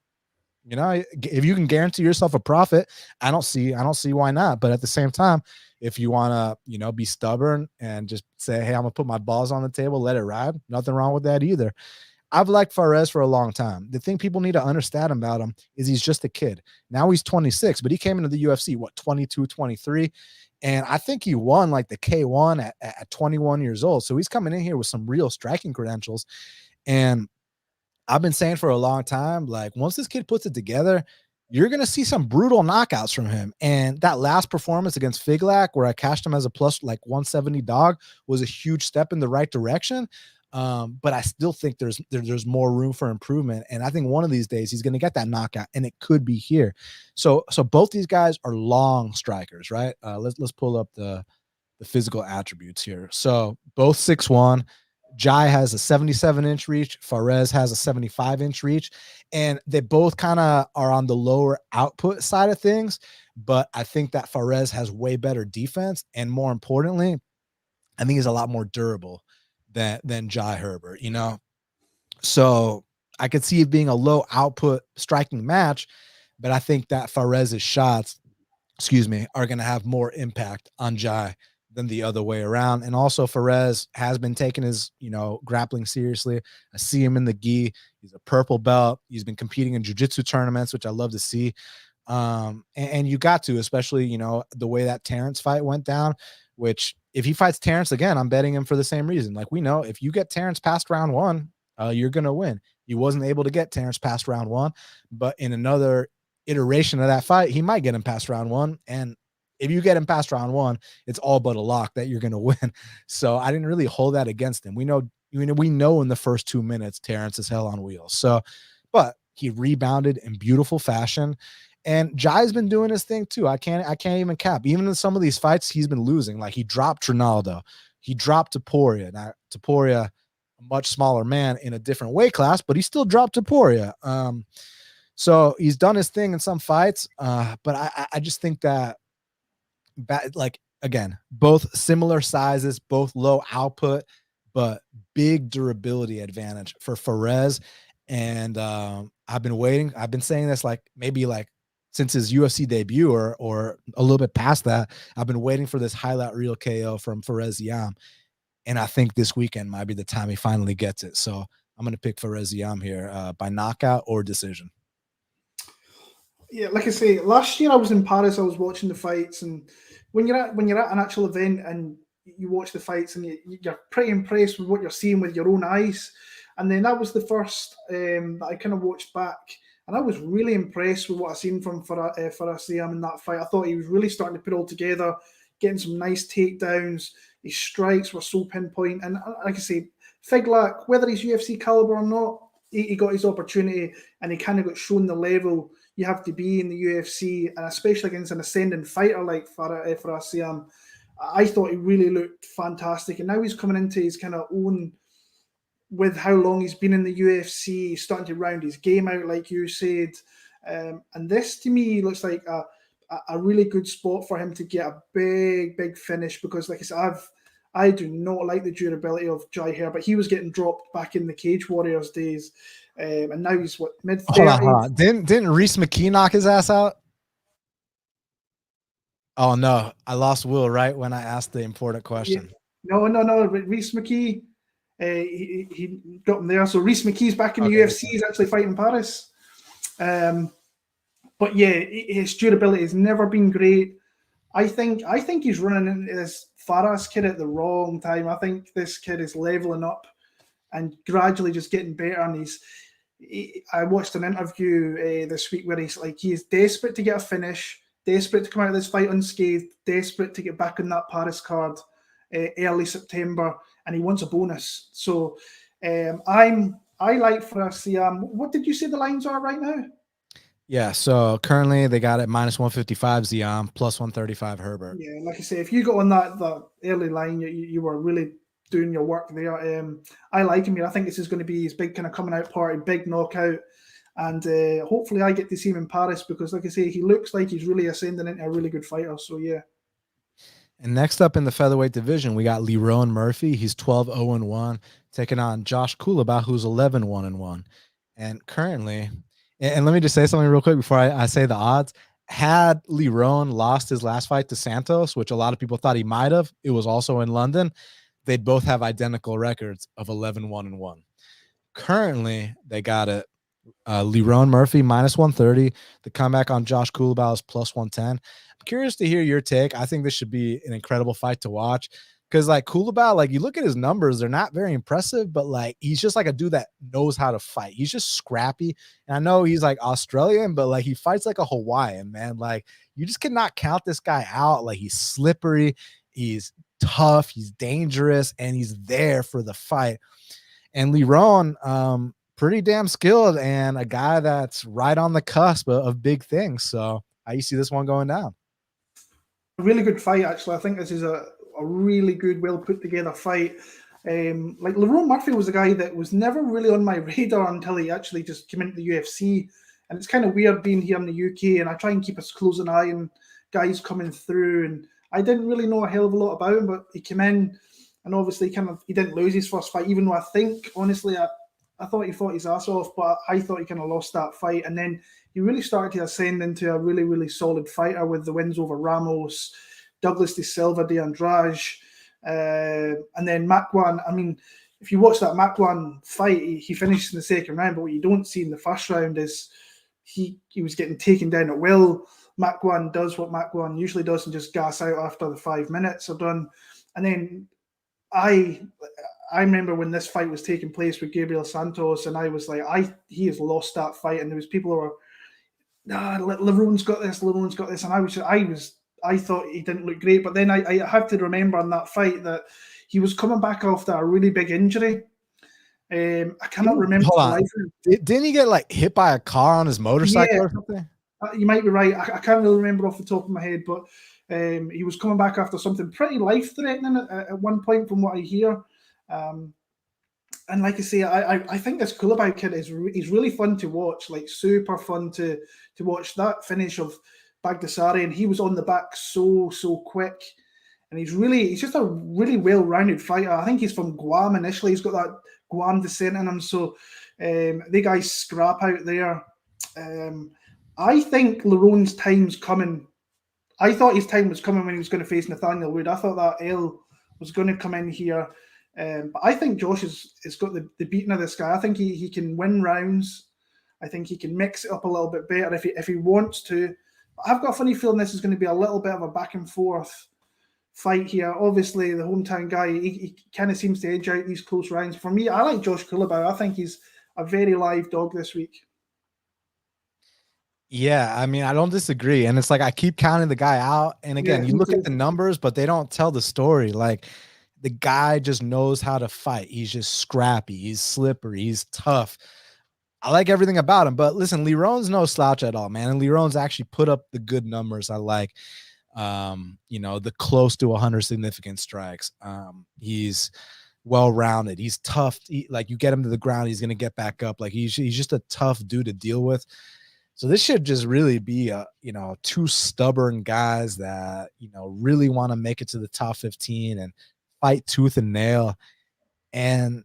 If you can guarantee yourself a profit, I don't see why not. But at the same time, if you want to, be stubborn and just say, hey, I'm going to put my balls on the table, let it ride. Nothing wrong with that either. I've liked Fares for a long time. The thing people need to understand about him is he's just a kid. Now he's 26, but he came into the UFC, 22, 23. And I think he won like the K1 at 21 years old. So he's coming in here with some real striking credentials. And I've been saying for a long time, like, once this kid puts it together, you're going to see some brutal knockouts from him. And that last performance against Figlak, where I cashed him as a plus like 170 dog, was a huge step in the right direction. But I still think there's more room for improvement. And I think one of these days he's going to get that knockout, and it could be here. So both these guys are long strikers, right? Let's pull up the physical attributes here. So both 6'1". Jai has a 77-inch reach. Fares has a 75-inch reach. And they both kind of are on the lower output side of things. But I think that Fares has way better defense. And more importantly, I think he's a lot more durable than Jai Herbert, So I could see it being a low output striking match, but I think that Fares's shots, are going to have more impact on Jai than the other way around. And also Perez has been taking his, grappling seriously. I see him in the gi. He's a purple belt. He's been competing in jiu-jitsu tournaments, which I love to see. And you got to, especially, the way that Terrence fight went down, which if he fights Terrence again, I'm betting him for the same reason. Like, we know if you get Terrence past round 1, you're going to win. He wasn't able to get Terrence past round 1, but in another iteration of that fight, he might get him past round 1. And if you get him past round 1, it's all but a lock that you're going to win. So I didn't really hold that against him. We know in the first 2 minutes, Terrence is hell on wheels. So, but he rebounded in beautiful fashion. And Jai's been doing his thing too. I can't even cap. Even in some of these fights, he's been losing. Like, he dropped Ronaldo. He dropped Topuria. Now, Topuria, a much smaller man in a different weight class, but he still dropped Topuria. So he's done his thing in some fights. But I just think that, again, both similar sizes, both low output, but big durability advantage for Perez. And I've been waiting. I've been saying this maybe since his UFC debut or a little bit past that. I've been waiting for this highlight reel KO from Perez Ziam. And I think this weekend might be the time he finally gets it. So I'm going to pick Perez Ziam here by knockout or decision. Yeah, like I say, last year I was in Paris. I was watching the fights, and when you're at an actual event and you watch the fights, and you're pretty impressed with what you're seeing with your own eyes. And then that was the first that I kind of watched back, and I was really impressed with what I seen from Faraz Ziam in that fight. I thought he was really starting to put it all together, getting some nice takedowns. His strikes were so pinpoint, and like I say, Figlak, whether he's UFC caliber or not, he got his opportunity, and he kind of got shown the level you have to be in the UFC, and especially against an ascending fighter like Faraz Ziam. I thought he really looked fantastic, and now he's coming into his kind of own with how long he's been in the UFC. He's starting to round his game out, like you said. And this, to me, looks like a really good spot for him to get a big finish, because, like I said, I do not like the durability of Jai Herbert. He was getting dropped back in the Cage Warriors days. And now he's mid-30s. Hold on. Didn't Reese McKee knock his ass out? Oh no, I lost Will right when I asked the important question. Yeah. No. Reese McKee, he got him there. So Reese McKee's back in the UFC. He's actually fighting Paris. But yeah, his durability has never been great. I think he's running into this Faraz kid at the wrong time. I think this kid is leveling up and gradually just getting better. And I watched an interview this week where he is desperate to get a finish, desperate to come out of this fight unscathed, desperate to get back on that Paris card early September, and he wants a bonus. So I like Faraz Ziam. What did you say the lines are right now? Yeah, so currently they got it -155 Ziam, +135 Herbert. Yeah, like I say, if you got on the early line, you were really doing your work there. I like him here. I think this is going to be his big kind of coming out party, big knockout. And hopefully I get to see him in Paris, because, like I say, he looks like he's really ascending into a really good fighter. So, yeah. And next up in the featherweight division, we got Lerone Murphy. He's 12-0-1, taking on Josh Culibao, who's 11-1-1. And currently, and let me just say something real quick before I say the odds. Had Lerone lost his last fight to Santos, which a lot of people thought he might have, it was also in London, they'd both have identical records of 11-1-1. Currently, they got it. Lerone Murphy -130. The comeback on Josh Culibao is +110. I'm curious to hear your take. I think this should be an incredible fight to watch, because Culibao, you look at his numbers, they're not very impressive, but he's just a dude that knows how to fight. He's just scrappy. And I know he's Australian, but he fights like a Hawaiian, man. You just cannot count this guy out. He's slippery, he's tough, he's dangerous, and he's there for the fight. And Lerone, pretty damn skilled, and a guy that's right on the cusp of big things. So how you see this one going down? A really good fight, actually. I think this is a really good, well put together fight. Lerone Murphy was a guy that was never really on my radar until he actually just came into the UFC. And it's kind of weird being here in the UK, and I try and keep as close an eye on guys coming through. And I didn't really know a hell of a lot about him, but he came in, and obviously he didn't lose his first fight, even though I think, honestly, I thought he fought his ass off, but I thought he kind of lost that fight. And then he really started to ascend into a really, really solid fighter with the wins over Ramos, Douglas de Silva de Andrade, and then McCann. I mean, if you watch that McCann fight, he finished in the second round, but what you don't see in the first round is he was getting taken down at will. McCann does what McCann usually does and just gas out after the 5 minutes are done. And then I remember when this fight was taking place with Gabriel Santos, and I was like, he has lost that fight, and there was people who were, Lerone's got this, and I thought he didn't look great, but then I have to remember in that fight that he was coming back after a really big injury. I cannot remember. Hold on. Didn't he get like hit by a car on his motorcycle or something? You might be right. I can't really remember off the top of my head, but he was coming back after something pretty life-threatening at one point, from what I hear. And like I say, I think this Culibao kid he's really fun to watch, like super fun to watch. That finish of Bagdasarian, he was on the back so quick, and he's just a really well-rounded fighter. I think he's from Guam initially. He's got that Guam descent in him, so the guys scrap out there. I think Lerone's time's coming. I thought his time was coming when he was going to face Nathaniel Wood. I thought that L was going to come in here. But I think Josh has got the beating of this guy. I think he can win rounds. I think he can mix it up a little bit better if he wants to. But I've got a funny feeling this is going to be a little bit of a back and forth fight here. Obviously, the hometown guy, he kind of seems to edge out these close rounds. For me, I like Josh Culibao. I think he's a very live dog this week. Yeah, I mean, I don't disagree. And it's like I keep counting the guy out. And again, you look at the numbers, but they don't tell the story. Like, the guy just knows how to fight. He's just scrappy. He's slippery. He's tough. I like everything about him. But listen, Lerone's no slouch at all, man. And Lerone's actually put up the good numbers. I like, the close to 100 significant strikes. He's well-rounded. He's tough. Like, you get him to the ground, he's going to get back up. Like, he's just a tough dude to deal with. So this should just really be two stubborn guys that, really want to make it to the top 15 and fight tooth and nail. And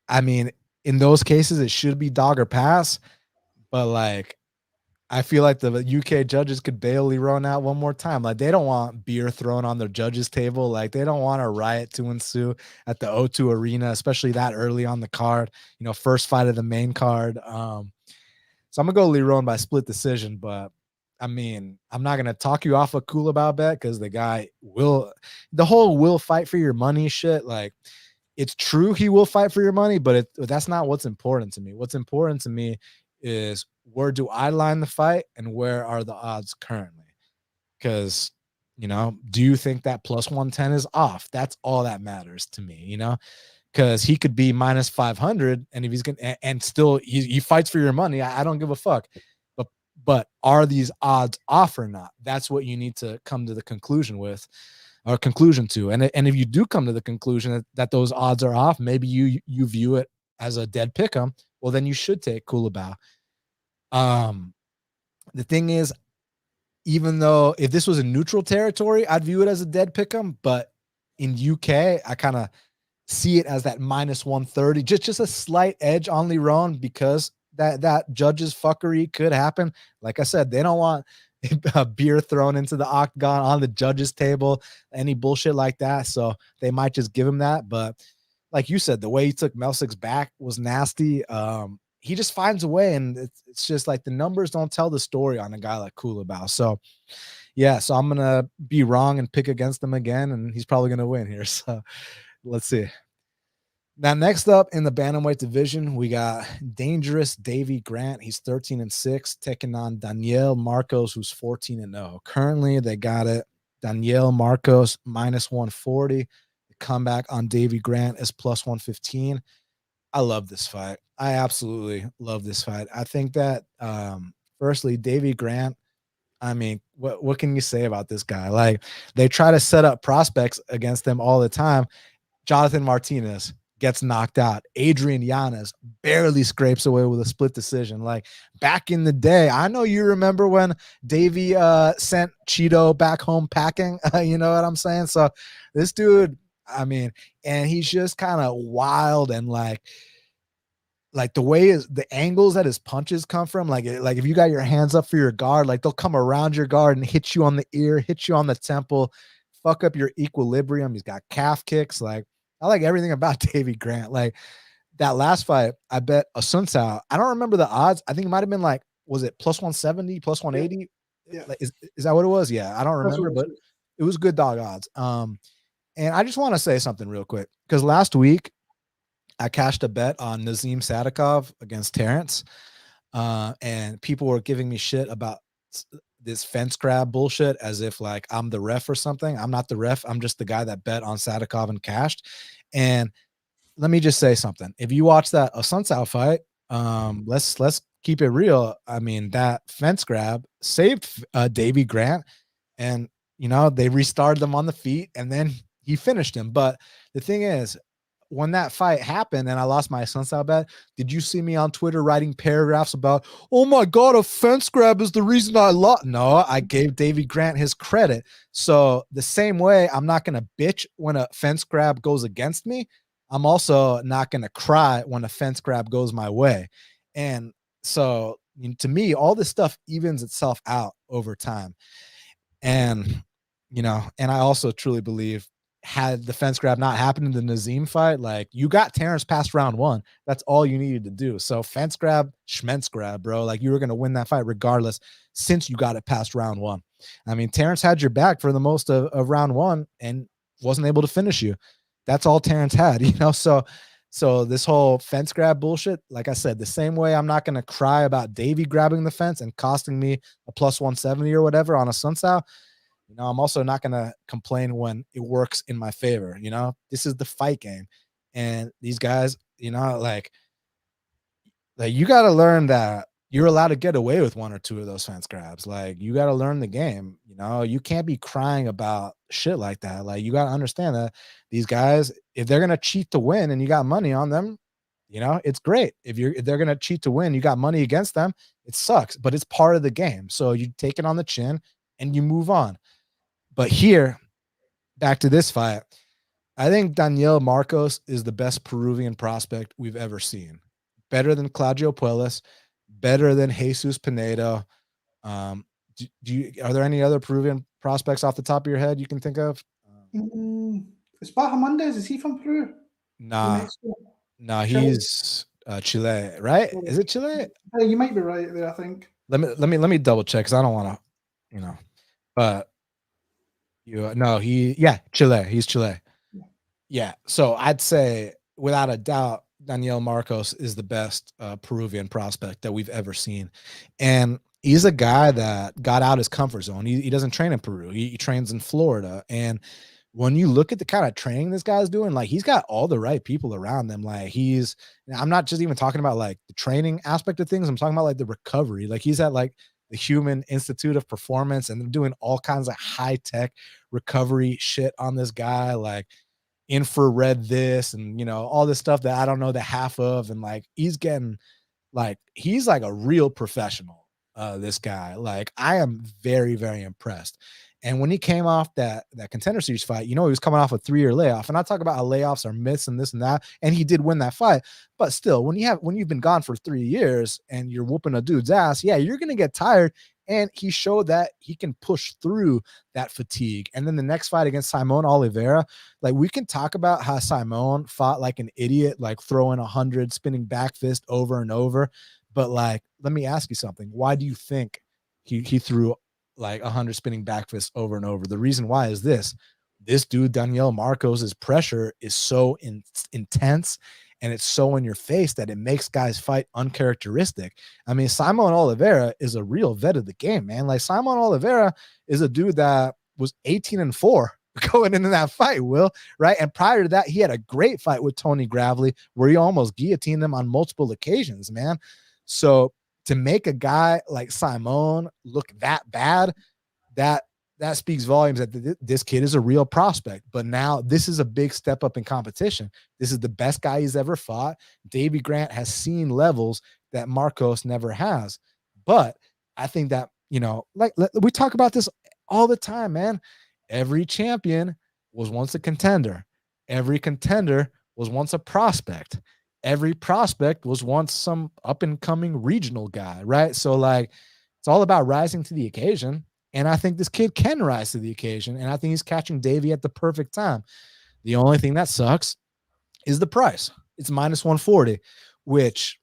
I mean, in those cases, it should be dog or pass. But like, I feel like the UK judges could bail Lerone out one more time. Like, they don't want beer thrown on their judges' table. Like, they don't want a riot to ensue at the O2 Arena, especially that early on the card, first fight of the main card. So I'm going to go Lerone by split decision, but I mean, I'm not going to talk you off a Culibao bet because the guy the whole will fight for your money shit. Like, it's true he will fight for your money, but that's not what's important to me. What's important to me is, where do I line the fight and where are the odds currently? Because, do you think that plus 110 is off? That's all that matters to me, because he could be minus 500, and if he's going to, and still he fights for your money, I don't give a fuck. But are these odds off or not? That's what you need to come to the conclusion to. And if you do come to the conclusion that those odds are off, maybe you view it as a dead pick'em. Well, then you should take Culibao. The thing is, even though if this was a neutral territory, I'd view it as a dead pick'em. But in UK, I kind of see it as that minus 130, just a slight edge on Lerone, because that judge's fuckery could happen. Like I said, they don't want a beer thrown into the octagon on the judge's table, any bullshit like that. So they might just give him that. But like you said, the way he took Melsik's back was nasty. He just finds a way, and it's just like the numbers don't tell the story on a guy like Culibao. So yeah, so I'm gonna be wrong and pick against him again, and he's probably gonna win here. So let's see. Now, next up in the bantamweight division, we got dangerous Davey Grant. He's 13-6, taking on Daniel Marcos, who's 14-0. Currently, they got it. Daniel Marcos minus 140. The comeback on Davey Grant is plus 115. I love this fight. I absolutely love this fight. I think that, firstly, Davey Grant, I mean, what can you say about this guy? Like, they try to set up prospects against them all the time. Jonathan Martinez gets knocked out. Adrian Yanez barely scrapes away with a split decision. Like, back in the day, I know you remember when Davey sent Cheeto back home packing. You know what I'm saying? So this dude, I mean, and he's just kind of wild, and like the way the angles that his punches come from, like if you got your hands up for your guard, like they'll come around your guard and hit you on the ear, hit you on the temple. fuck up your equilibrium. He's got calf kicks. Like, I like everything about Davey Grant. Like, that last fight, I bet a Sunsao. I don't remember the odds. I think it might have been like, was it plus 170, plus 180? Yeah. Like, is that what it was? Yeah, I don't remember, but it was good dog odds. And I just want to say something real quick, because last week I cashed a bet on Nazim Sadikov against Terrence, and people were giving me shit about this fence grab bullshit as if like I'm the ref or something. I'm not the ref. I'm just the guy that bet on Sadikov and cashed. And let me just say something. If you watch that Sunsao fight, let's keep it real. I mean, that fence grab saved Davey Grant, and they restarted them on the feet, and then he finished him. But the thing is, when that fight happened and I lost my Sunsao bet, did you see me on Twitter writing paragraphs about, oh my God, a fence grab is the reason I lost? No, I gave Davey Grant his credit. So the same way, I'm not going to bitch when a fence grab goes against me. I'm also not going to cry when a fence grab goes my way. And so to me, all this stuff evens itself out over time. And, and I also truly believe, had the fence grab not happened in the Nazim fight, like, you got Terrence past round 1. That's all you needed to do. So fence grab, schmentz grab, bro. Like, you were going to win that fight regardless, since you got it past round 1. I mean, Terrence had your back for the most of round 1 and wasn't able to finish you. That's all Terrence had, So this whole fence grab bullshit, like I said, the same way I'm not going to cry about Davey grabbing the fence and costing me a plus 170 or whatever on a Sunsao, I'm also not going to complain when it works in my favor. This is the fight game. And these guys, like you got to learn that you're allowed to get away with 1 or 2 of those fence grabs. Like, you got to learn the game. You can't be crying about shit like that. Like, you got to understand that these guys, if they're going to cheat to win and you got money on them, it's great. If they're going to cheat to win, you got money against them, it sucks, but it's part of the game. So you take it on the chin and you move on. But here, back to this fight, I think Daniel Marcos is the best Peruvian prospect we've ever seen. Better than Claudio Puelles, better than Jesus Pinedo. Are there any other Peruvian prospects off the top of your head you can think of? Is Bahamondes, is he from Peru? Nah, he's Chile, right? Is it Chile? You might be right there, I think. Let me double check, because I don't want to, but Chile. He's Chile. Yeah. So I'd say without a doubt, Daniel Marcos is the best Peruvian prospect that we've ever seen. And he's a guy that got out his comfort zone. He doesn't train in Peru. He trains in Florida. And when you look at the kind of training this guy's doing, like, he's got all the right people around them. Like, I'm not just even talking about like the training aspect of things. I'm talking about like the recovery. Like, he's at like the Human Institute of Performance, and they're doing all kinds of high tech recovery shit on this guy. Like, infrared this and all this stuff that I don't know the half of, and like he's like a real professional, this guy. Like, I am very, very impressed. And when he came off that Contender Series fight, he was coming off a 3-year layoff. And I talk about how layoffs are myths and this and that, and he did win that fight. But still, when you've been gone for 3 years and you're whooping a dude's ass, yeah, you're gonna get tired. And he showed that he can push through that fatigue. And then the next fight against Simon Oliveira, like, we can talk about how Simon fought like an idiot, like throwing 100 spinning back fist over and over. But like, let me ask you something. Why do you think he threw like 100 spinning back fists over and over? The reason why is this dude, Daniel Marcos's pressure is so intense, and it's so in your face that it makes guys fight uncharacteristic. I mean, Simon Oliveira is a real vet of the game, man. Like, Simon Oliveira is a dude that was 18-4 going into that fight, right? And prior to that, he had a great fight with Tony Gravely where he almost guillotined him on multiple occasions, man. So to make a guy like Simon look that bad, that speaks volumes that this kid is a real prospect. But now this is a big step up in competition. This is the best guy he's ever fought. Davey Grant has seen levels that Marcos never has. But I think that, like we talk about this all the time, man. Every champion was once a contender. Every contender was once a prospect. Every prospect was once some up and coming regional guy, right? So like, it's all about rising to the occasion. And I think this kid can rise to the occasion. And I think he's catching Davey at the perfect time. The only thing that sucks is the price. It's minus 140, which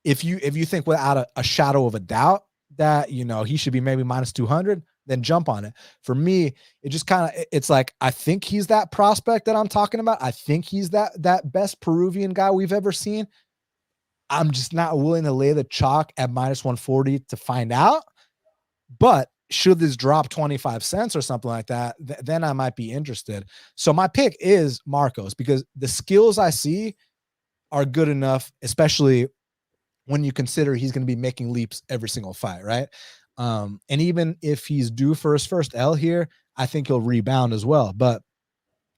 if you think without a shadow of a doubt that, you know, he should be maybe minus 200, then jump on it. For me, it just kind of, it's like, I think he's that prospect that I'm talking about. I think he's that best Peruvian guy we've ever seen. I'm just not willing to lay the chalk at minus 140 to find out. But should this drop 25 cents or something like that, then I might be interested. So my pick is Marcos, because the skills I see are good enough, especially when you consider he's going to be making leaps every single fight, right? And even if he's due for his first L here, I think he'll rebound as well. But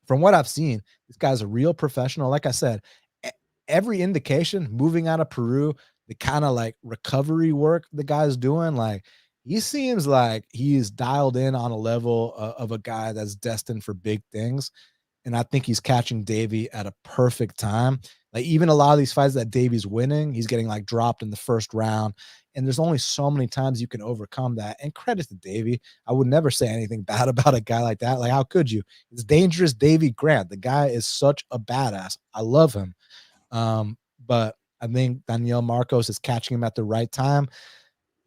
from what I've seen, this guy's a real professional. Like I said, every indication moving out of Peru, the kind of like recovery work the guy's doing, like he seems like he's dialed in on a level of a guy that's destined for big things. And I think he's catching Davey at a perfect time. Like even a lot of these fights that Davey's winning, he's getting like dropped in the first round. And there's only so many times you can overcome that. And credit to Davey. I would never say anything bad about a guy like that. Like, how could you? It's dangerous Davey Grant. The guy is such a badass. I love him. But I think Daniel Marcos is catching him at the right time.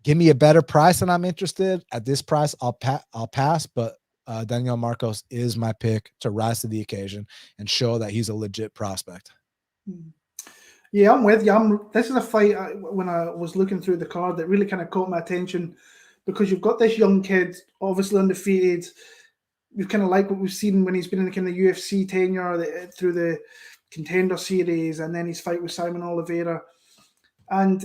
Give me a better price and I'm interested. At this price, I'll pass. But Daniel Marcos is my pick to rise to the occasion and show that he's a legit prospect. Yeah, I'm with you. This is a fight when I was looking through the card that really kind of caught my attention, because you've got this young kid, obviously undefeated. We've kind of like what we've seen when he's been in the kind of UFC tenure through the Contender Series, and then his fight with Simon Oliveira. And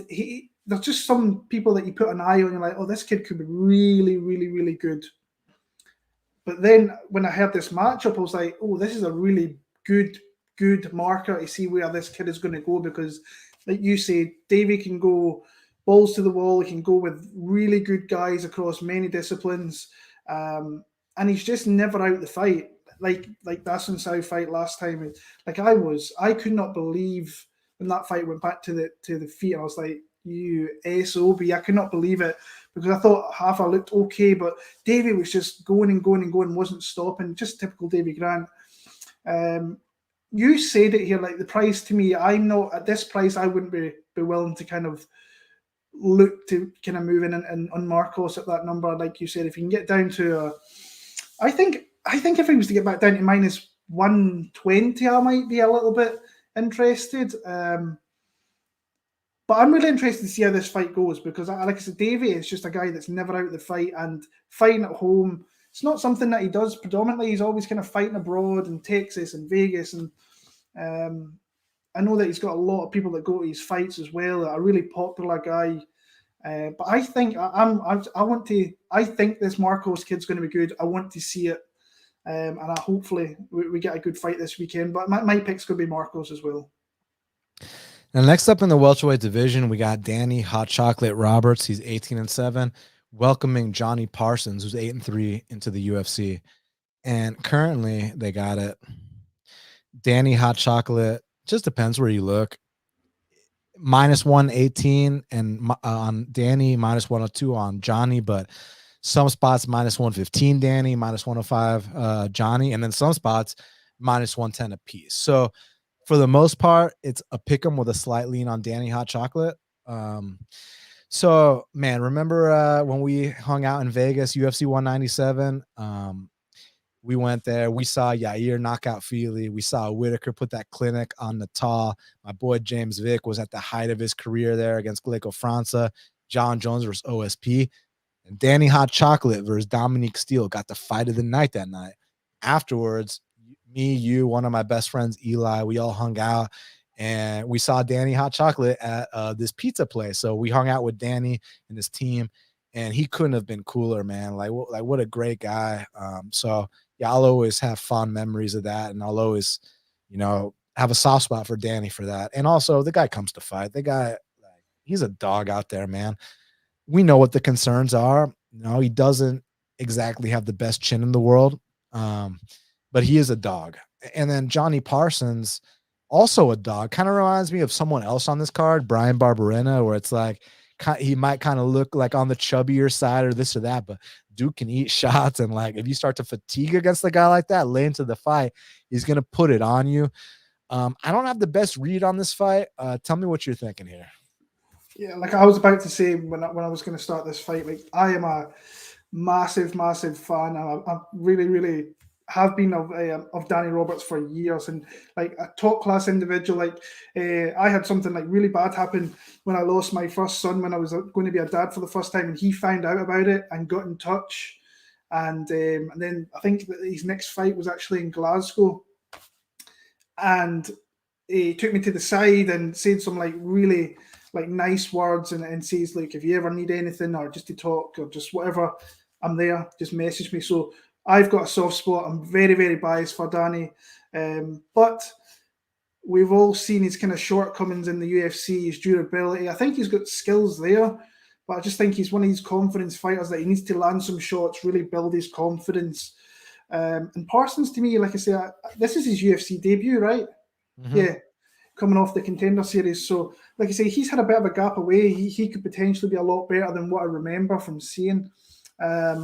there's just some people that you put an eye on, you're like, oh, this kid could be really, really, really good. But then when I heard this matchup, I was like, oh, this is a really good marker to see where this kid is going to go, because like you say, Davey can go balls to the wall. He can go with really good guys across many disciplines. And he's just never out the fight. Like Dawson South fight last time. Like I could not believe when that fight went back to the feet. I was like, you SOB. I could not believe it, because I thought half I looked okay, but Davey was just going and going and going, wasn't stopping. Just typical Davey Grant. You said it here, like the price to me, I'm not at this price. I wouldn't be willing to kind of look to kind of move in and on Marcos at that number. Like you said, if you can get down to, I think if he was to get back down to minus 120, I might be a little bit interested. But I'm really interested to see how this fight goes, because, like I said, Davey is just a guy that's never out of the fight, and fighting at home, it's not something that he does predominantly. He's always kind of fighting abroad in Texas and Vegas, and I know that he's got a lot of people that go to his fights as well. A really popular guy, but I think I think this Marcos kid's going to be good. I want to see it, and hopefully we get a good fight this weekend. But my pick's going to be Marcos as well. Now, next up in the welterweight division, we got Danny Hot Chocolate Roberts. He's 18-7, welcoming Johnny Parsons, who's 8-3 into the UFC. And currently, they got it. Danny Hot Chocolate, just depends where you look. Minus 118 and on Danny, minus 102 on Johnny, but some spots minus 115 Danny, minus 105 Johnny, and then some spots minus 110 apiece. So for the most part, it's a pick 'em with a slight lean on Danny Hot Chocolate. So man, remember when we hung out in Vegas, UFC 197? We went there. We saw Yair knock out Fili. We saw Whitaker put that clinic on Natal. My boy James Vick was at the height of his career there against Glico França. John Jones versus OSP. And Danny Hot Chocolate versus Dominique Steele got the fight of the night that night. Afterwards, me, you, one of my best friends, Eli, we all hung out. And we saw Danny Hot Chocolate at this pizza place. So we hung out with Danny and his team. And he couldn't have been cooler, man. Like what a great guy. So yeah, I'll always have fond memories of that, and I'll always, have a soft spot for Danny for that. And also, the guy comes to fight. The guy, he's a dog out there, man. We know what the concerns are. He doesn't exactly have the best chin in the world, but he is a dog. And then Johnny Parsons, also a dog. Kind of reminds me of someone else on this card, Bryan Barberena, where it's like he might kind of look like on the chubbier side or this or that, but dude can eat shots, and like if you start to fatigue against a guy like that, late into the fight, he's gonna put it on you. I don't have the best read on this fight. Tell me what you're thinking here. Yeah, like I was about to say when I was going to start this fight, like I am a massive, massive fan. I really, really have been of Danny Roberts for years, and like a top class individual. Like I had something like really bad happen when I lost my first son when I was going to be a dad for the first time, and he found out about it and got in touch. And then I think that his next fight was actually in Glasgow, and he took me to the side and said some like really like nice words and says like if you ever need anything or just to talk or just whatever, I'm there, just message me. So I've got a soft spot. I'm very, very biased for Danny, but we've all seen his kind of shortcomings in the UFC, his durability. I think he's got skills there, but I just think he's one of these confidence fighters that he needs to land some shots, really build his confidence. And Parsons, to me, like I say, this is his UFC debut, right? Mm-hmm. Yeah, coming off the Contender Series. So, like I say, he's had a bit of a gap away. He could potentially be a lot better than what I remember from seeing. I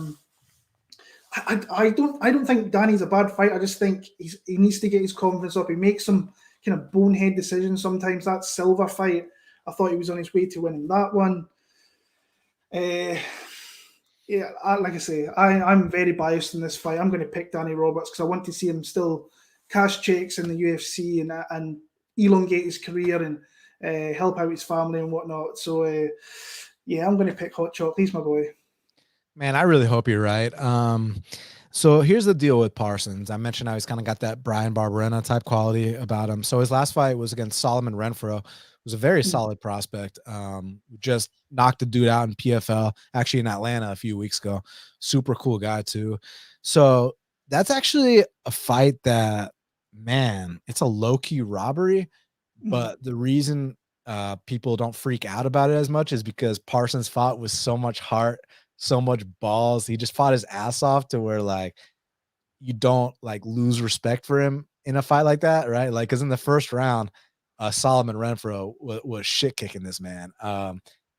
don't think Danny's a bad fighter. I just think he needs to get his confidence up. He makes some kind of bonehead decisions sometimes. That Silva fight, I thought he was on his way to winning that one. Yeah, like I say, I'm very biased in this fight. I'm going to pick Danny Roberts because I want to see him still cash checks in the UFC and elongate his career and help out his family and whatnot. So, yeah, I'm going to pick Hot Chocolate. He's my boy. Man, I really hope you're right. So here's the deal with Parsons. I mentioned how he's kind of got that Bryan Barberena type quality about him. So his last fight was against Solomon Renfro. Was a very solid prospect. Just knocked the dude out in PFL, actually in Atlanta a few weeks ago. Super cool guy too. So that's actually a fight that, man, it's a low-key robbery. But the reason people don't freak out about it as much is because Parsons fought with so much heart, so much balls. He just fought his ass off to where like you don't like lose respect for him in a fight like that, right? Like, because in the first round, Solomon Renfro was shit kicking this man,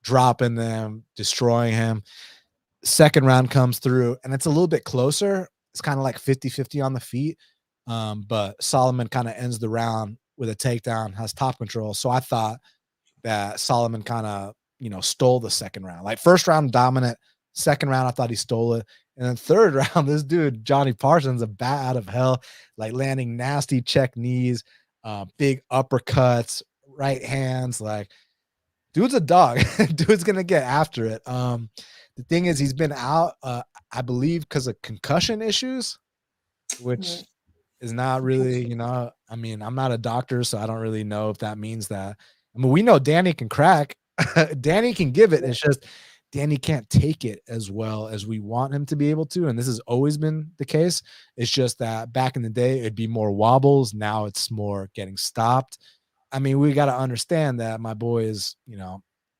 dropping them, destroying him. Second round comes through, and it's a little bit closer. It's kind of like 50-50 on the feet. But Solomon kind of ends the round with a takedown, has top control. So I thought that Solomon kind of, stole the second round. Like first round dominant, second round I thought he stole it. And then third round, this dude, Johnny Parsons, a bat out of hell, like landing nasty check knees, big uppercuts, right hands. Like, dude's a dog. Dude's going to get after it. The thing is, he's been out, I believe, because of concussion issues, which is not really, I mean, I'm not a doctor, so I don't really know if that means that. I mean, we know Danny can crack. Danny can give it. It's just Danny can't take it as well as we want him to be able to. And this has always been the case. It's just that back in the day, it'd be more wobbles. Now it's more getting stopped. I mean, we got to understand that my boy is,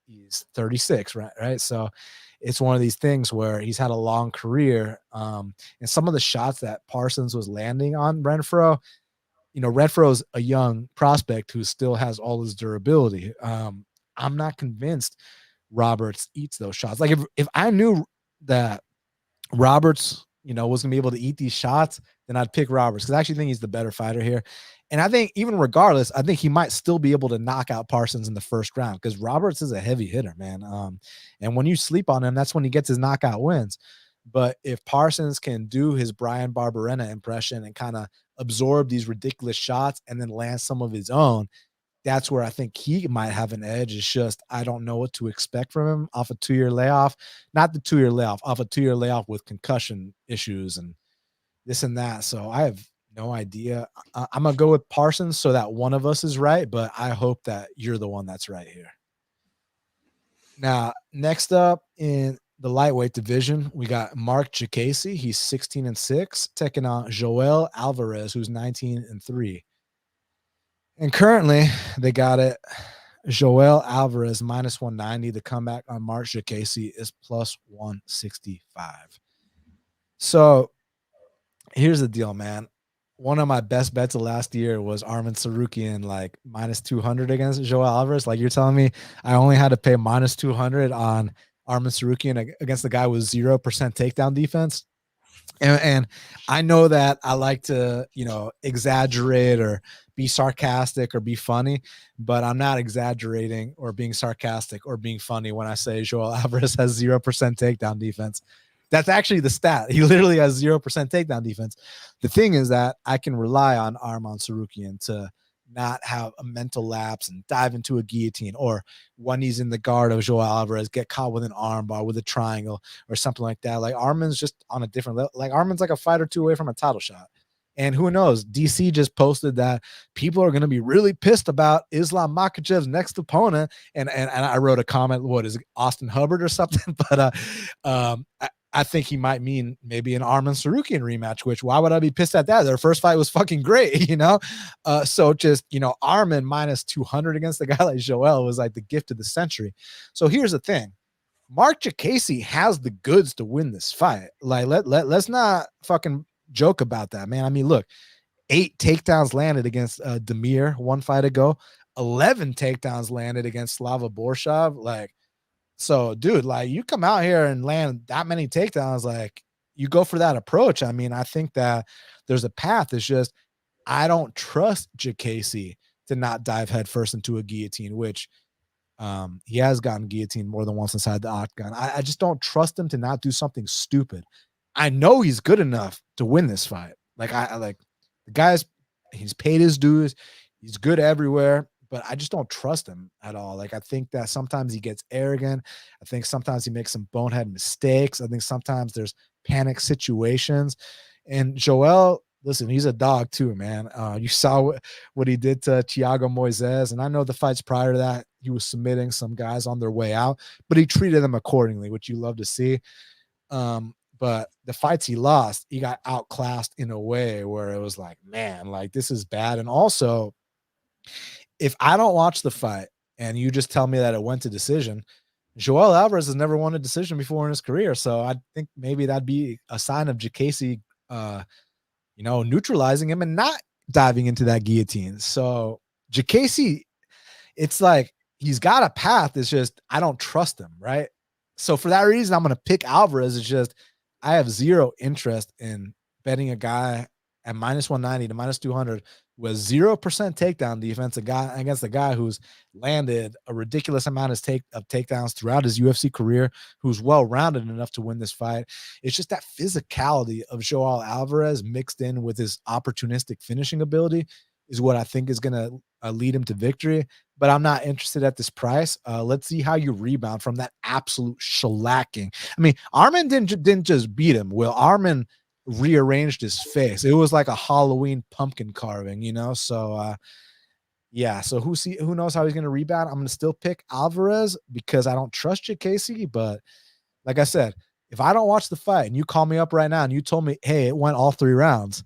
he's 36, right? So it's one of these things where he's had a long career. And some of the shots that Parsons was landing on Renfro, Renfro's a young prospect who still has all his durability. I'm not convinced Roberts eats those shots. Like if I knew that Roberts, was gonna be able to eat these shots, then I'd pick Roberts because I actually think he's the better fighter here. And I think even regardless, I think he might still be able to knock out Parsons in the first round because Roberts is a heavy hitter, man. And when you sleep on him, that's when he gets his knockout wins. But if Parsons can do his Bryan Barberena impression and kind of absorb these ridiculous shots and then land some of his own, that's where I think he might have an edge. It's just I don't know what to expect from him off a 2-year layoff. Not the 2-year layoff, off a 2-year layoff with concussion issues and this and that. So I have no idea. I'm going to go with Parsons so that one of us is right, but I hope that you're the one that's right here. Now, next up in the lightweight division, we got Marc Diakiese. He's 16-6, taking on Joel Alvarez, who's 19-3. And currently, they got it. Joel Alvarez minus 190. The comeback on Marc Diakiese is plus 165. So here's the deal, man. One of my best bets of last year was Arman Tsarukyan, like minus 200 against Joel Alvarez. Like you're telling me I only had to pay minus 200 on Arman Tsarukyan against the guy with 0% takedown defense. And I know that I like to, exaggerate or be sarcastic or be funny, but I'm not exaggerating or being sarcastic or being funny when I say Joel Alvarez has 0% takedown defense. That's actually the stat. He literally has 0% takedown defense. The thing is that I can rely on Arman Tsarukyan to not have a mental lapse and dive into a guillotine, or when he's in the guard of Joel Alvarez, get caught with an arm bar, with a triangle or something like that. Like Arman's just on a different level. Like Arman's like a fight or two away from a title shot. And who knows? DC just posted that people are going to be really pissed about Islam Makhachev's next opponent. And I wrote a comment, what is it, Austin Hubbard or something? But I think he might mean maybe an Arman Tsarukyan rematch, which why would I be pissed at that? Their first fight was fucking great, So just, Arman minus 200 against a guy like Joel was like the gift of the century. So here's the thing. Marc Diakiese has the goods to win this fight. Like, let's not fucking joke about that, man. I mean, look, 8 takedowns landed against Demir one fight ago, 11 takedowns landed against Slava Borshov. Like, so, dude, like you come out here and land that many takedowns, like you go for that approach. I mean, I think that there's a path. It's just I don't trust Diakiese to not dive headfirst into a guillotine, which he has gotten guillotined more than once inside the octagon. I just don't trust him to not do something stupid. I know he's good enough to win this fight. Like I like the guy's, he's paid his dues. He's good everywhere, but I just don't trust him at all. Like I think that sometimes he gets arrogant. I think sometimes he makes some bonehead mistakes. I think sometimes there's panic situations. And Joel, listen, he's a dog too, man. You saw what he did to Thiago Moises, and I know the fights prior to that, he was submitting some guys on their way out, but he treated them accordingly, which you love to see. But the fights he lost, he got outclassed in a way where it was like, man, like this is bad. And also, if I don't watch the fight and you just tell me that it went to decision, Joel Alvarez has never won a decision before in his career. So I think maybe that'd be a sign of Diakiese, neutralizing him and not diving into that guillotine. So Diakiese, it's like he's got a path. It's just I don't trust him, right? So for that reason, I'm going to pick Alvarez. It's just I have zero interest in betting a guy at minus 190 to minus 200 with 0% takedown defense, against a guy who's landed a ridiculous amount of takedowns throughout his UFC career, who's well-rounded enough to win this fight. It's just that physicality of Joel Alvarez mixed in with his opportunistic finishing ability is what I think is going to lead him to victory. But I'm not interested at this price. Let's see how you rebound from that absolute shellacking. I mean, Arman didn't just beat him. Will Arman rearranged his face? It was like a Halloween pumpkin carving, So yeah. So who knows how he's going to rebound? I'm going to still pick Alvarez because I don't trust Diakiese. But like I said, if I don't watch the fight and you call me up right now and you told me, hey, it went all 3 rounds,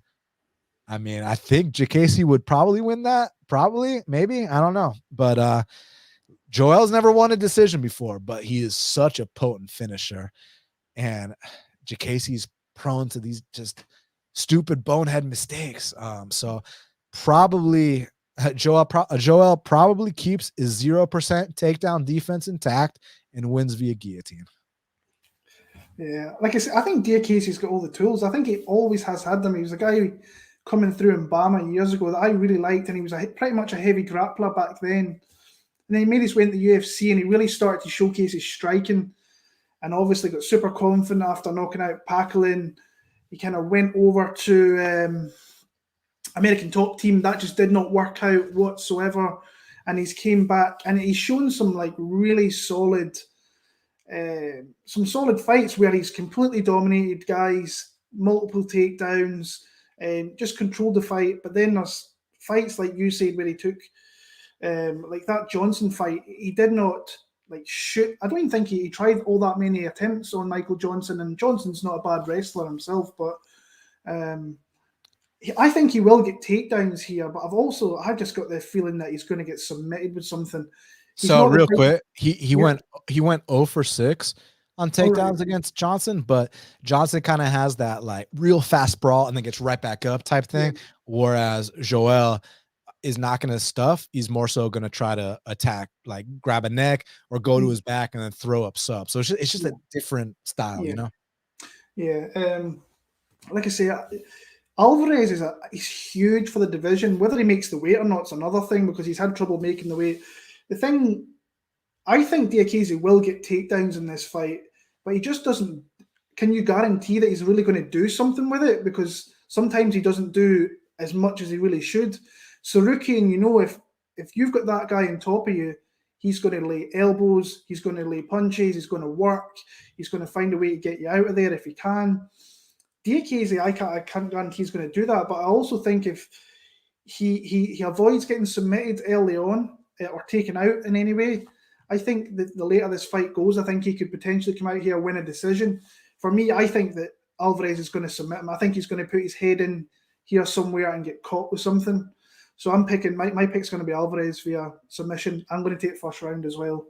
I mean, I think Diakiese would probably win that. Probably, maybe. I don't know. But Joel's never won a decision before, but he is such a potent finisher. And Diakiese's prone to these just stupid bonehead mistakes. So probably Joel probably keeps his 0% takedown defense intact and wins via guillotine. Yeah, like I said, I think Diakiese's got all the tools. I think he always has had them. He was a guy who coming through in Bama years ago that I really liked, and he was pretty much a heavy grappler back then. And then he made his way into the UFC, and he really started to showcase his striking, and obviously got super confident after knocking out Pakilin. He kind of went over to American Top Team. That just did not work out whatsoever, and he's came back, and he's shown some like really solid, some solid fights where he's completely dominated guys, multiple takedowns, and just controlled the fight. But then there's fights like you said where he took, like that Johnson fight, he did not like shoot. I don't even think he tried all that many attempts on Michael Johnson, and Johnson's not a bad wrestler himself, but I think he will get takedowns here. But I just got the feeling that he's going to get submitted with something. So real quick, he went 0 for 6 on takedowns against Johnson, but Johnson kind of has that like real fast brawl and then gets right back up type thing. Yeah. Whereas Joel, is not going to stuff. He's more so going to try to attack, like grab a neck or go to his back and then throw up sub. So it's just a different style, you know? Yeah. Like I say, Alvarez he's huge for the division. Whether he makes the weight or not is another thing, because he's had trouble making the weight. The thing, I think Diakiese will get takedowns in this fight, but he just doesn't. Can you guarantee that he's really going to do something with it? Because sometimes he doesn't do as much as he really should. So Rukian, if you've got that guy on top of you, he's going to lay elbows, he's going to lay punches, he's going to work, he's going to find a way to get you out of there if he can. Diakiese, I can't guarantee he's going to do that, but I also think if he avoids getting submitted early on or taken out in any way, I think that the later this fight goes, I think he could potentially come out here, win a decision. For me, I think that Alvarez is going to submit him. I think he's going to put his head in here somewhere and get caught with something. So I'm picking, my pick's going to be Alvarez via submission. I'm going to take first round as well.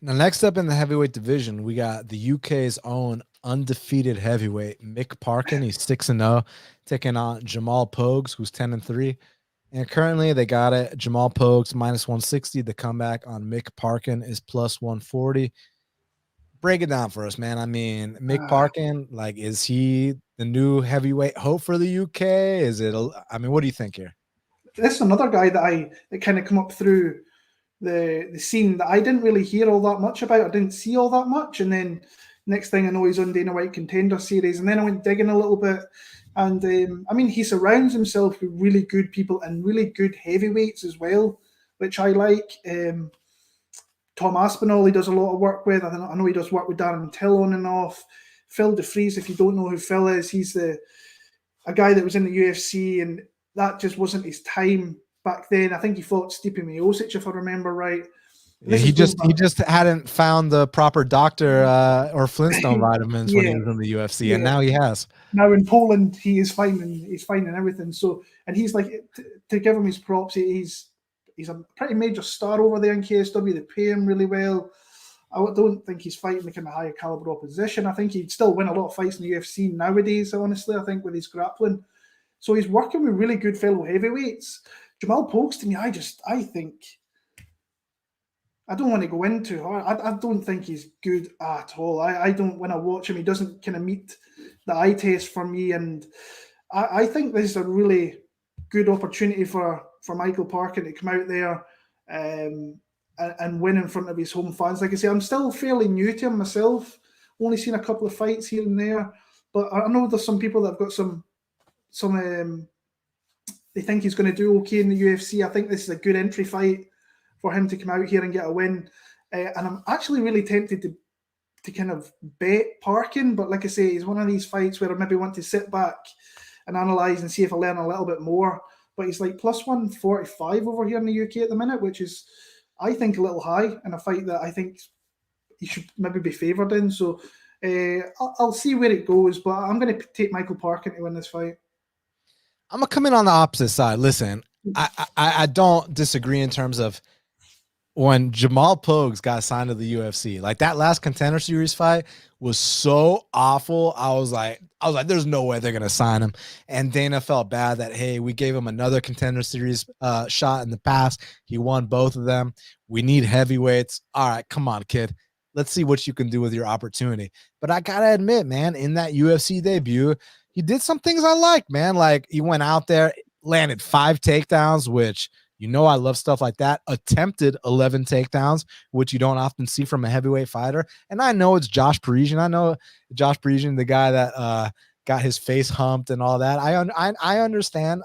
Now, next up in the heavyweight division, we got the UK's own undefeated heavyweight, Mick Parkin. He's 6-0, taking on Jamal Pogues, who's 10-3. And currently they got it. Jamal Pogues -160. The comeback on Mick Parkin is +140. Break it down for us, man. I mean, Mick Parkin, like, is he the new heavyweight hope for the UK? Is it? I mean, what do you think here? This is another guy that kind of come up through the scene that I didn't really hear all that much about. I didn't see all that much, and then next thing I know, he's on Dana White Contender Series, and then I went digging a little bit, and I mean, he surrounds himself with really good people and really good heavyweights as well, which I like. Tom Aspinall, he does a lot of work with. I know he does work with Darren Till on and off. Phil DeFries, if you don't know who Phil is, he's a guy that was in the UFC, and that just wasn't his time back then. I think he fought Stipe Miocic, if I remember right. Yeah, he just hadn't found the proper doctor or Flintstone vitamins when he was in the UFC, and now he has. Now in Poland, he's finding everything. So, and he's like, to give him his props, he's a pretty major star over there in KSW. They pay him really well. I don't think he's fighting the kind of higher caliber opposition. I think he'd still win a lot of fights in the UFC nowadays, honestly, I think, with his grappling. So he's working with really good fellow heavyweights. Jamal Pogues, to me, I think, I don't want to go into her. I don't think he's good at all. I don't, when I watch him, he doesn't kind of meet the eye test for me. And I think this is a really good opportunity for Michael Parkin to come out there and win in front of his home fans. Like I say, I'm still fairly new to him myself. Only seen a couple of fights here and there. But I know there's some people that have got some they think he's going to do okay in the UFC. I think this is a good entry fight for him to come out here and get a win. And I'm actually really tempted to kind of bet Parkin. But like I say, it's one of these fights where I maybe want to sit back and analyse and see if I learn a little bit more. But he's like +145 over here in the UK at the minute, which is, I think, a little high in a fight that I think he should maybe be favoured in. So I'll see where it goes, but I'm going to take Michael Parkin to win this fight. I'm going to come in on the opposite side. Listen, I don't disagree in terms of when Jamal Pogues got signed to the UFC. Like, that last Contender Series fight was so awful. I was like, there's no way they're going to sign him. And Dana felt bad that, hey, we gave him another Contender Series shot in the past. He won both of them. We need heavyweights. All right, come on, kid. Let's see what you can do with your opportunity. But I got to admit, man, in that UFC debut, he did some things I like, man. Like, he went out there, landed 5 takedowns, which, you know, I love stuff like that. Attempted 11 takedowns, which you don't often see from a heavyweight fighter. And I know it's Josh Parisian. I know Josh Parisian, the guy that got his face humped and all that. I understand,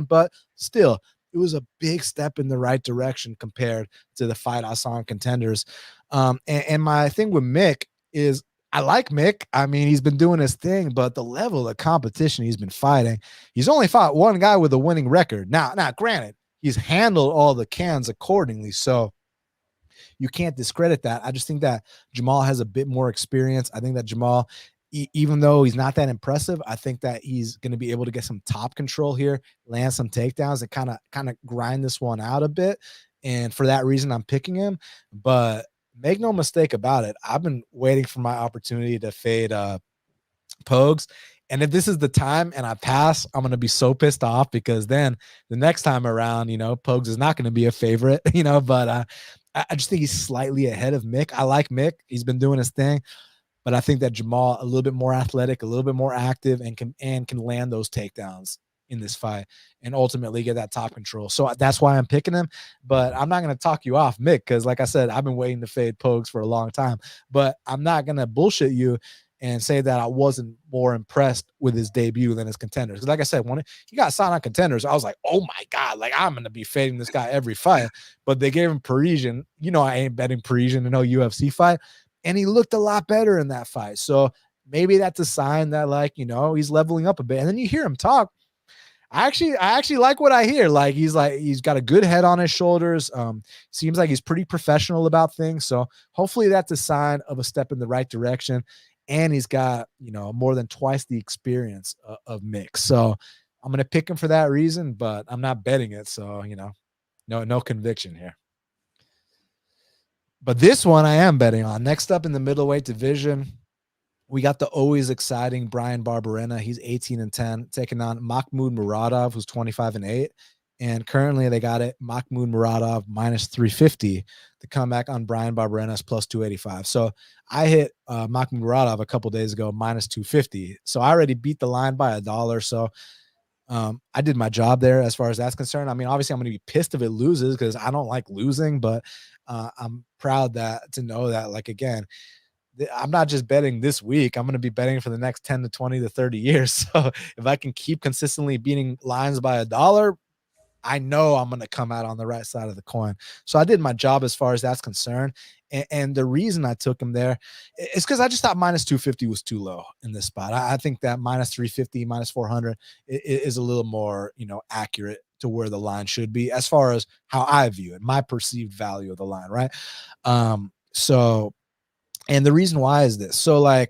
but still, it was a big step in the right direction compared to the fight I saw in Contenders. And my thing with Mick is, I like Mick. I mean, he's been doing his thing, but the level of competition he's been fighting, he's only fought one guy with a winning record. Now, granted, he's handled all the cans accordingly, so you can't discredit that. I just think that Jamal has a bit more experience. I think that Jamal, even though he's not that impressive, I think that he's going to be able to get some top control here, land some takedowns, and kind of grind this one out a bit. And for that reason, I'm picking him. But make no mistake about it, I've been waiting for my opportunity to fade Pogues. And if this is the time and I pass, I'm going to be so pissed off, because then the next time around, Pogues is not going to be a favorite, but I just think he's slightly ahead of Mick. I like Mick. He's been doing his thing, but I think that Jamal a little bit more athletic, a little bit more active, and can land those takedowns in this fight and ultimately get that top control. So that's why I'm picking him, but I'm not going to talk you off Mick, because like I said, I've been waiting to fade Pogues for a long time, but I'm not going to bullshit you and say that I wasn't more impressed with his debut than his contenders. Because like I said, when he got signed on contenders, I was like, oh my God, like I'm going to be fading this guy every fight. But they gave him Parisian. I ain't betting Parisian in no UFC fight. And he looked a lot better in that fight. So maybe that's a sign that, like, he's leveling up a bit. And then you hear him talk. I actually like what I hear. He's got a good head on his shoulders. Seems like he's pretty professional about things. So hopefully that's a sign of a step in the right direction. And he's got, more than twice the experience of Mick. So I'm going to pick him for that reason, but I'm not betting it. So, no conviction here. But this one I am betting on. Next up in the middleweight division, we got the always exciting Bryan Barberena. He's 18-10, taking on Makhmud Muradov, who's 25-8. And currently they got it Makhmud Muradov minus 350. The comeback on Bryan Barberena is plus 285. So I hit Makhmud Muradov a couple days ago minus 250. So I already beat the line by $1. So I did my job there as far as that's concerned. I mean, obviously I'm going to be pissed if it loses, because I don't like losing, but I'm proud to know that, like, again, I'm not just betting this week. I'm going to be betting for the next 10 to 20 to 30 years. So if I can keep consistently beating lines by $1, I know I'm going to come out on the right side of the coin. So I did my job as far as that's concerned. And the reason I took him there is because I just thought minus 250 was too low in this spot. I think that minus 350, minus 400 is a little more, accurate to where the line should be as far as how I view it, my perceived value of the line, right? And the reason why is this. So, so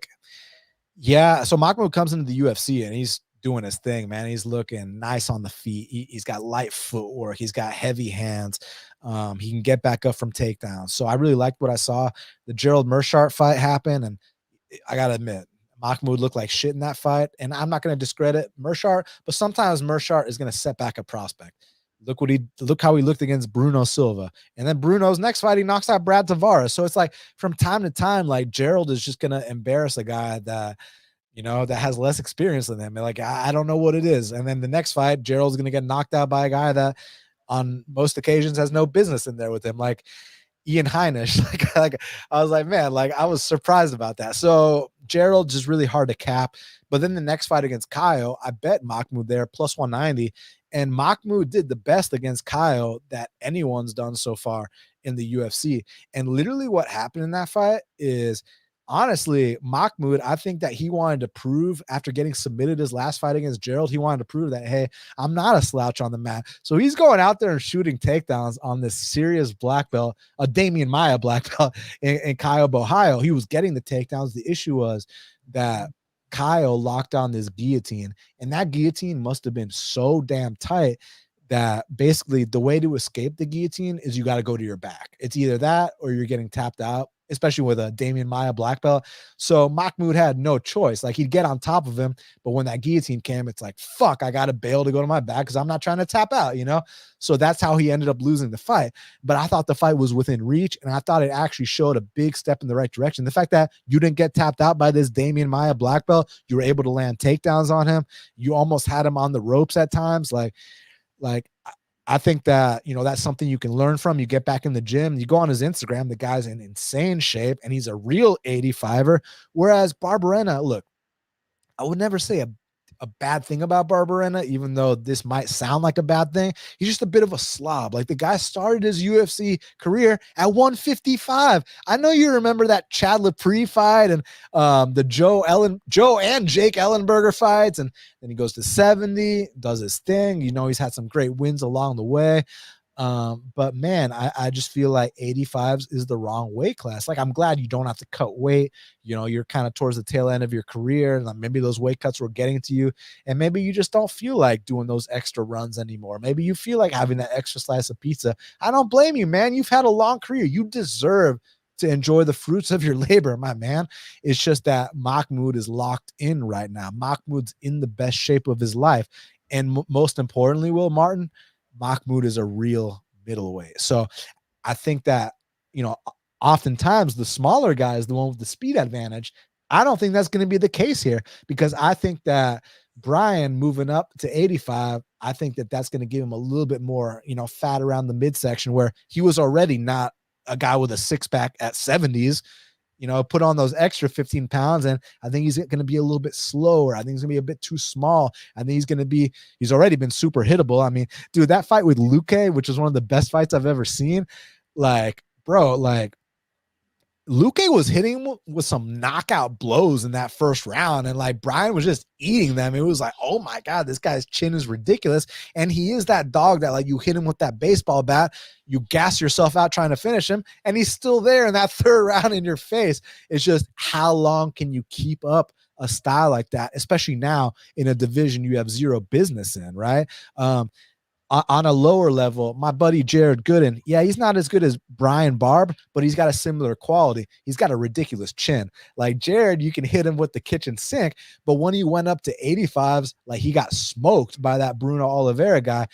Makhmud comes into the UFC and he's doing his thing, man. He's looking nice on the feet. He's got light footwork. He's got heavy hands. He can get back up from takedowns. So I really liked what I saw. The Gerald Meerschaert fight happened, and I got to admit, Makhmud looked like shit in that fight. And I'm not going to discredit Meerschaert, but sometimes Meerschaert is going to set back a prospect. Look how he looked against Bruno Silva. And then Bruno's next fight, he knocks out Brad Tavares. So it's like from time to time, like Gerald is just going to embarrass a guy that, that has less experience than him. Like, I don't know what it is. And then the next fight, Gerald's going to get knocked out by a guy that on most occasions has no business in there with him. Like Ian Heinisch. Like I was like, man, like I was surprised about that. So Gerald just really hard to cap. But then the next fight against Kyle, I bet Makhmud there plus 190. And Makhmud did the best against Kyle that anyone's done so far in the UFC. And literally what happened in that fight is, honestly, Makhmud, I think that he wanted to prove, after getting submitted his last fight against Gerald, he wanted to prove that, hey, I'm not a slouch on the mat. So he's going out there and shooting takedowns on this serious black belt, a Damian Maia black belt in Kyle Ohio. He was getting the takedowns. The issue was that Kyle locked on this guillotine, and that guillotine must have been so damn tight that basically the way to escape the guillotine is you got to go to your back. It's either that or you're getting tapped out, especially with a Damian Maia black belt. So Makhmud had no choice. Like, he'd get on top of him, but when that guillotine came, it's like, fuck, I got to bail to go to my back because I'm not trying to tap out, So that's how he ended up losing the fight. But I thought the fight was within reach, and I thought it actually showed a big step in the right direction. The fact that you didn't get tapped out by this Damian Maia black belt, you were able to land takedowns on him. You almost had him on the ropes at times. Like I think that, that's something you can learn from. You get back in the gym, you go on his Instagram, the guy's in insane shape, and he's a real 85er. Whereas Barberena, look, I would never say a bad thing about Barberena, even though this might sound like a bad thing. He's just a bit of a slob. Like, the guy started his UFC career at 155. I know you remember that Chad Lepre fight and the Joe and Jake Ellenberger fights, and then he goes to 70, does his thing. He's had some great wins along the way. But man, I just feel like 85s is the wrong weight class. Like, I'm glad you don't have to cut weight. You're kind of towards the tail end of your career, and maybe those weight cuts were getting to you, and maybe you just don't feel like doing those extra runs anymore. Maybe you feel like having that extra slice of pizza. I don't blame you, man. You've had a long career. You deserve to enjoy the fruits of your labor, my man. It's just that Makhmud is locked in right now. Makhmud's in the best shape of his life. And most importantly, Will Martin, Makhmud is a real middleweight. So I think that, oftentimes the smaller guy is the one with the speed advantage. I don't think that's going to be the case here, because I think that Bryan moving up to 85, I think that that's going to give him a little bit more, fat around the midsection, where he was already not a guy with a six pack at 70s. Put on those extra 15 pounds, and I think he's going to be a little bit slower. I think he's going to be a bit too small. I think he's already been super hittable. I mean, dude, that fight with Luque, which is one of the best fights I've ever seen, Luque was hitting him with some knockout blows in that first round, and Bryan was just eating them. It was like, oh my God, this guy's chin is ridiculous. And he is that dog that you hit him with that baseball bat, you gas yourself out trying to finish him, and he's still there in that third round in your face. It's just, how long can you keep up a style like that, especially now in a division you have zero business in, right? On a lower level, my buddy Jared Gooden, yeah, he's not as good as Bryan Barb, but he's got a similar quality. He's got a ridiculous chin. Like Jared, you can hit him with the kitchen sink, but when he went up to 85s, he got smoked by that Bruno Oliveira guy.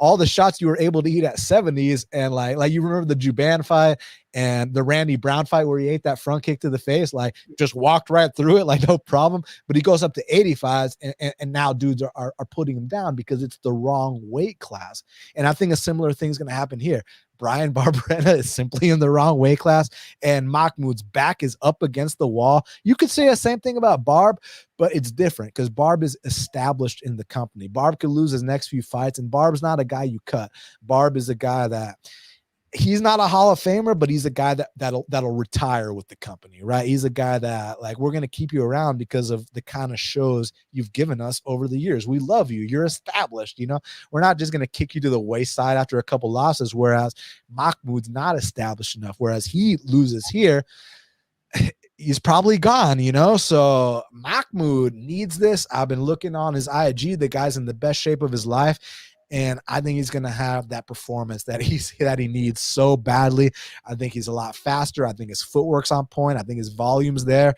All the shots you were able to eat at 70s, and like you remember the Juban fight and the Randy Brown fight where he ate that front kick to the face, just walked right through it, no problem. But he goes up to 85s, and now dudes are putting him down because it's the wrong weight class. And I think a similar thing's going to happen here. Bryan Barberena is simply in the wrong weight class, and Makhmud's back is up against the wall. You could say the same thing about Barb, but it's different because Barb is established in the company. Barb could lose his next few fights, and Barb's not a guy you cut. Barb is a guy that, he's not a Hall of Famer, but he's a guy that'll retire with the company, right? He's a guy that we're going to keep you around because of the kind of shows you've given us over the years. We love you. You're established. We're not just going to kick you to the wayside after a couple losses, whereas Makhmud's not established enough. Whereas he loses here, he's probably gone, So Makhmud needs this. I've been looking on his IG. The guy's in the best shape of his life. And I think he's going to have that performance that he needs so badly. I think he's a lot faster. I think his footwork's on point. I think his volume's there.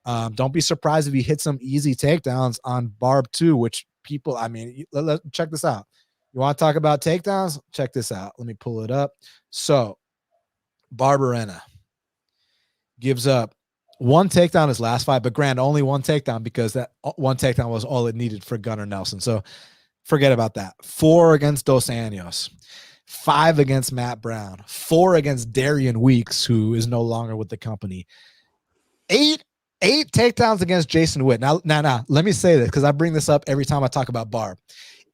Don't be surprised if he hits some easy takedowns on Barb too, which people, check this out. You want to talk about takedowns? Check this out. Let me pull it up. So Barberena gives up one takedown his last fight, but only one takedown, because that one takedown was all it needed for Gunnar Nelson. So forget about that. 4 against Dos Anjos, 5 against Matt Brown, 4 against Darian Weeks, who is no longer with the company, 8 takedowns against Jason Witt. Now, let me say this, because I bring this up every time I talk about Barb.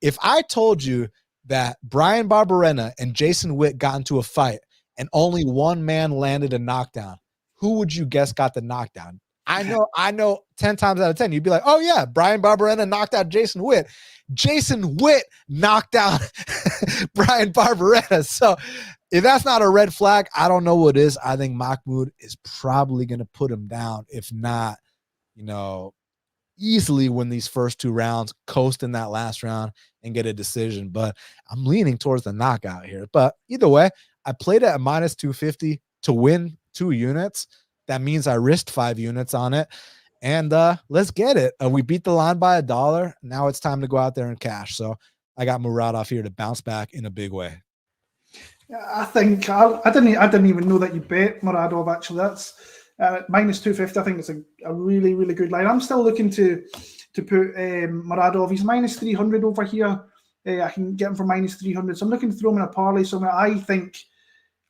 If I told you that Bryan Barberena and Jason Witt got into a fight and only one man landed a knockdown, who would you guess got the knockdown? I know 10 times out of 10, you'd be like, oh yeah, Bryan Barberena knocked out Jason Witt. Jason Witt knocked out Bryan Barberena. So if that's not a red flag, I don't know what is. I think Makhmud is probably going to put him down. If not, easily win these first 2 rounds, coast in that last round, and get a decision. But I'm leaning towards the knockout here. But either way, I played it at minus 250 to win 2 units. That means I risked 5 units on it. And let's get it. We beat the line by $1. Now it's time to go out there and cash. So I got Muradov here to bounce back in a big way. I think I didn't even know that you bet Muradov. Actually, that's minus 250. I think it's a really, really good line. I'm still looking to put Muradov. He's minus 300 over here. I can get him for minus 300. So I'm looking to throw him in a parlay somewhere. I think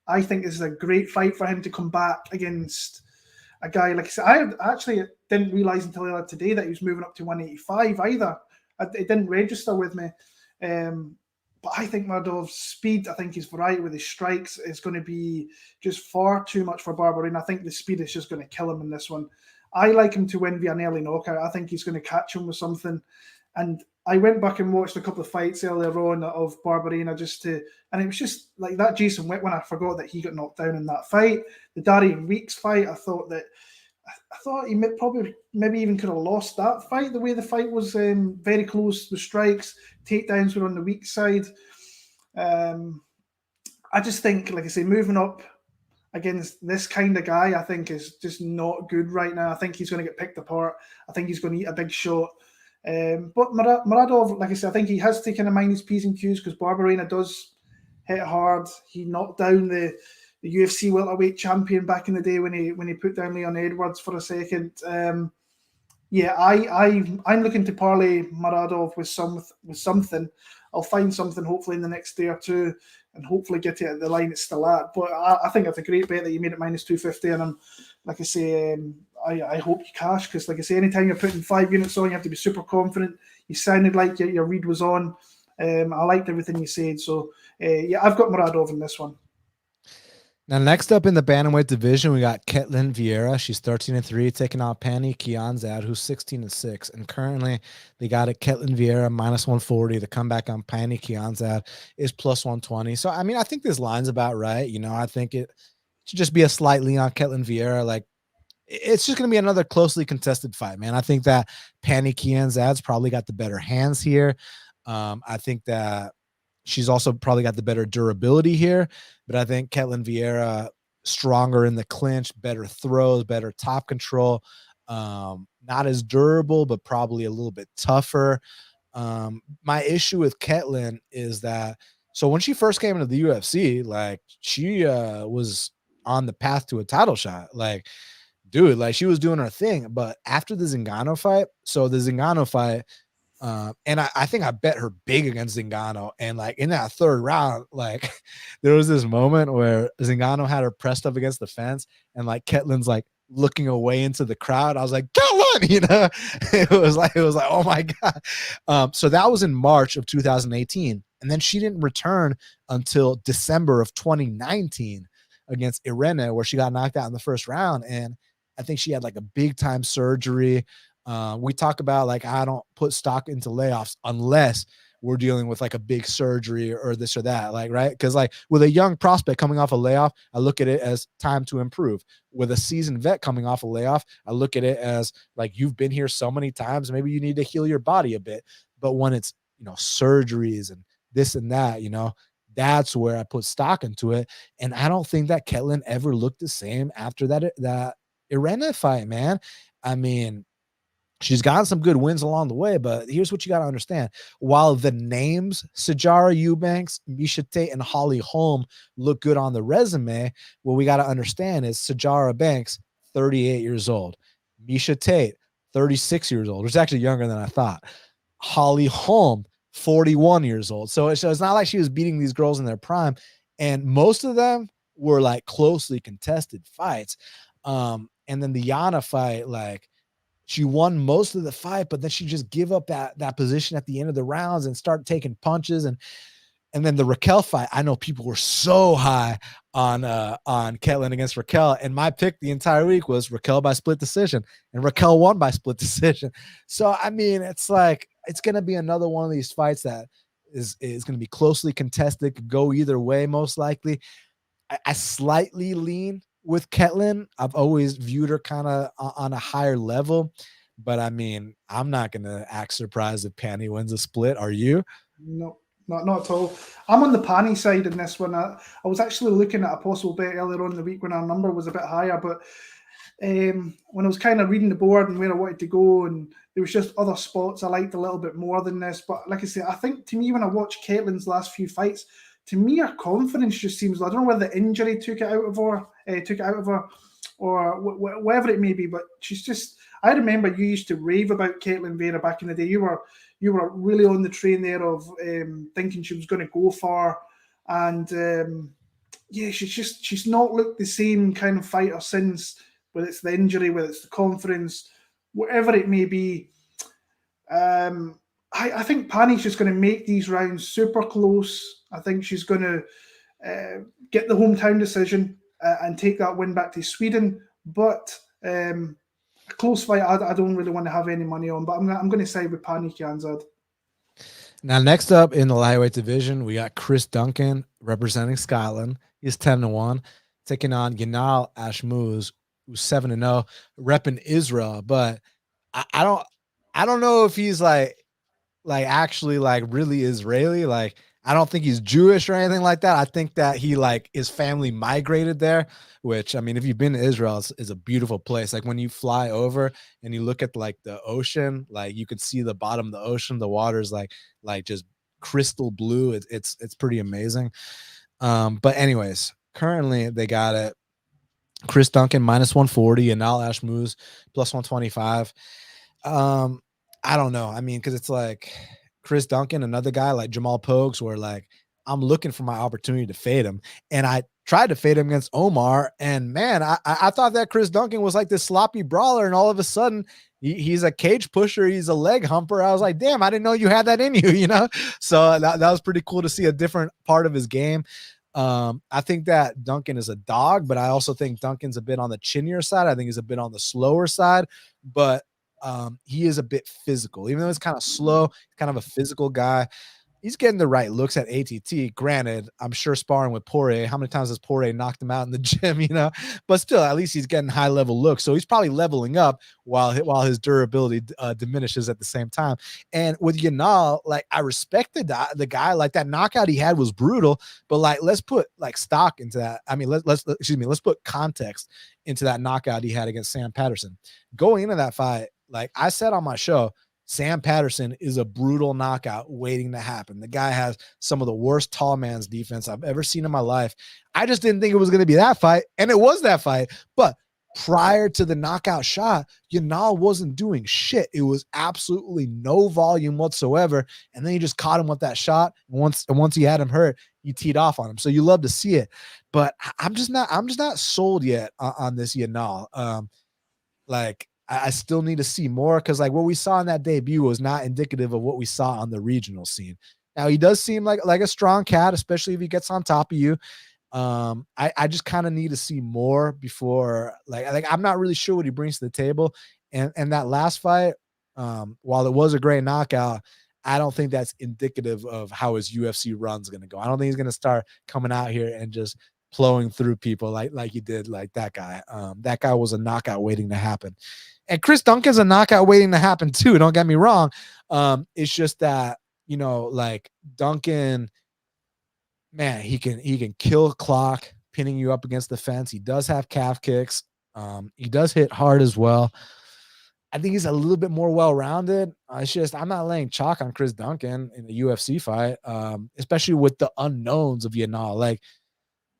this is a great fight for him to come back against a guy like I said. I actually didn't realize until today that he was moving up to 185 either. It didn't register with me. But I think Muradov's speed, I think his variety with his strikes is going to be just far too much for Barberena. I think the speed is just going to kill him in this one. I like him to win via an early knockout. I think he's going to catch him with something. And I went back and watched a couple of fights earlier on of Barberena and it was just like that Jason Witt when I forgot that he got knocked down in that fight. The Darian Weeks fight, I thought he maybe even could have lost that fight. The way the fight was very close, the strikes, takedowns were on the weak side. I just think, like I say, moving up against this kind of guy, I think is just not good right now. I think he's going to get picked apart. I think he's going to eat a big shot. But Muradov, like I said, I think he has taken a mind his P's and Q's because Barberena does hit hard. He knocked down the UFC welterweight champion back in the day when he put down Leon Edwards for a second. Yeah, I'm looking to parlay Muradov with something. I'll find something hopefully in the next day or two, and hopefully get it at the line it's still at. But I think it's a great bet that you made it minus 250, and I'm like I say, I hope you cash because like I say, anytime you're putting 5 units on, you have to be super confident. You sounded like your read was on. I liked everything you said, so yeah, I've got Muradov in this one. Now, next up in the bantamweight division, we got Ketlen Vieira. She's 13-3, taking on Pannie Kianzad, who's 16-6. And currently, they got it Ketlen Vieira minus 140. The comeback on Pannie Kianzad is plus 120. So, I mean, I think this line's about right. You know, I think it should just be a slight lean on Ketlen Vieira. Like, it's just going to be another closely contested fight, man. I think that Pannie Kianzad's probably got the better hands here. I think that she's also probably got the better durability here, but I think Ketlen Vieira stronger in the clinch, better throws, better top control, not as durable, but probably a little bit tougher. My issue with Ketlen is that, so when she first came into the UFC, like she was on the path to a title shot. Like, dude, like she was doing her thing. But after the Zingano fight, and I think I bet her big against Zingano. And like in that third round, like there was this moment where Zingano had her pressed up against the fence and like Ketlen's like looking away into the crowd. I was like, Ketlen, you know, it was like, oh my God. So that was in March of 2018. And then she didn't return until December of 2019 against Lerone, where she got knocked out in the first round. And I think she had like a big time surgery. We talk about like I don't put stock into layoffs unless we're dealing with like a big surgery or this or that, like right, because like with a young prospect coming off a layoff, I look at it as time to improve. With a seasoned vet coming off a layoff, I look at it as like you've been here so many times, maybe you need to heal your body a bit. But when it's, you know, surgeries and this and that, you know, that's where I put stock into it. And I don't think that Ketlen ever looked the same after that Irena fight, man. I mean, she's gotten some good wins along the way, but here's what you got to understand. While the names Sijara Eubanks, Miesha Tate, and Holly Holm look good on the resume, what we got to understand is Sijara Banks, 38 years old. Miesha Tate, 36 years old, which is actually younger than I thought. Holly Holm, 41 years old. So it's not like she was beating these girls in their prime. And most of them were like closely contested fights. And then the Yana fight, like, she won most of the fight, but then she just give up that position at the end of the rounds and start taking punches. And then the Raquel fight, I know people were so high on Ketlen against Raquel, and my pick the entire week was Raquel by split decision, and Raquel won by split decision. So I mean, it's like it's gonna be another one of these fights that is gonna be closely contested, could go either way most likely. I slightly lean with Ketlen. I've always viewed her kind of on a higher level, but I mean, I'm not going to act surprised if Pannie wins a split. Are you? No, not at all. I'm on the Pannie side in this one. I was actually looking at a possible bet earlier on in the week when our number was a bit higher, but when I was kind of reading the board and where I wanted to go, and there was just other spots I liked a little bit more than this. But like I said, I think to me, when I watched Ketlen's last few fights, to me, her confidence just seems, I don't know whether the injury took it out of her, or whatever it may be. But she's just, I remember you used to rave about Ketlen Vieira back in the day. You were really on the train there of thinking she was going to go far, and yeah, she's not looked the same kind of fighter since. Whether it's the injury, whether it's the confidence, whatever it may be. I think Pannie's just going to make these rounds super close. I think she's going to get the hometown decision and take that win back to Sweden. But a close fight, I don't really want to have any money on. But I'm going to side with Pannie Kianzad. Now, next up in the lightweight division, we got Chris Duncan representing Scotland. He's 10-1, taking on Yanal Ashmuz, who's 7-0, repping Israel. But I don't know if he's like actually like really Israeli. Like I don't think he's Jewish or anything like that. I think that he like his family migrated there, which I mean, if you've been to Israel, it's a beautiful place. Like when you fly over and you look at like the ocean, like you can see the bottom of the ocean. The water's like just crystal blue. It's pretty amazing. But anyways, currently they got it. Chris Duncan minus 140 and Yanal Ashmuz plus 125. I don't know. I mean, because it's like Chris Duncan, another guy like Jamal Pogues, where like I'm looking for my opportunity to fade him. And I tried to fade him against Omar. And man, I thought that Chris Duncan was like this sloppy brawler. And all of a sudden, he's a cage pusher. He's a leg humper. I was like, damn, I didn't know you had that in you, you know? So that was pretty cool to see a different part of his game. I think that Duncan is a dog, but I also think Duncan's a bit on the chinnier side. I think he's a bit on the slower side, but he is a bit physical. Even though he's kind of slow, kind of a physical guy. He's getting the right looks at ATT. Granted, I'm sure sparring with Poirier, how many times has Poirier knocked him out in the gym, you know? But still, at least he's getting high level looks. So he's probably leveling up while his durability diminishes at the same time. And with Yanal, like I respected the guy. Like that knockout he had was brutal, but like let's put like stock into that. I mean, let's put context into that knockout he had against Sam Patterson. Going into that fight, like I said on my show, Sam Patterson is a brutal knockout waiting to happen. The guy has some of the worst tall man's defense I've ever seen in my life. I just didn't think it was going to be that fight, and it was that fight. But prior to the knockout shot, Yanal wasn't doing shit. It was absolutely no volume whatsoever, and then he just caught him with that shot. And once he had him hurt, he teed off on him. So you love to see it, but I'm just not sold yet on this Yanal. Like I still need to see more because like what we saw in that debut was not indicative of what we saw on the regional scene. Now he does seem like a strong cat, especially if he gets on top of you. I just kind of need to see more before like I'm not really sure what he brings to the table. And that last fight, while it was a great knockout, I don't think that's indicative of how his UFC run's gonna go. I don't think he's gonna start coming out here and just plowing through people like he did like that guy. That guy was a knockout waiting to happen. And Chris Duncan's a knockout waiting to happen too. Don't get me wrong. It's just that, you know, like Duncan, man, he can kill clock, pinning you up against the fence. He does have calf kicks. He does hit hard as well. I think he's a little bit more well-rounded. It's just I'm not laying chalk on Chris Duncan in the UFC fight, especially with the unknowns of Yanal. Like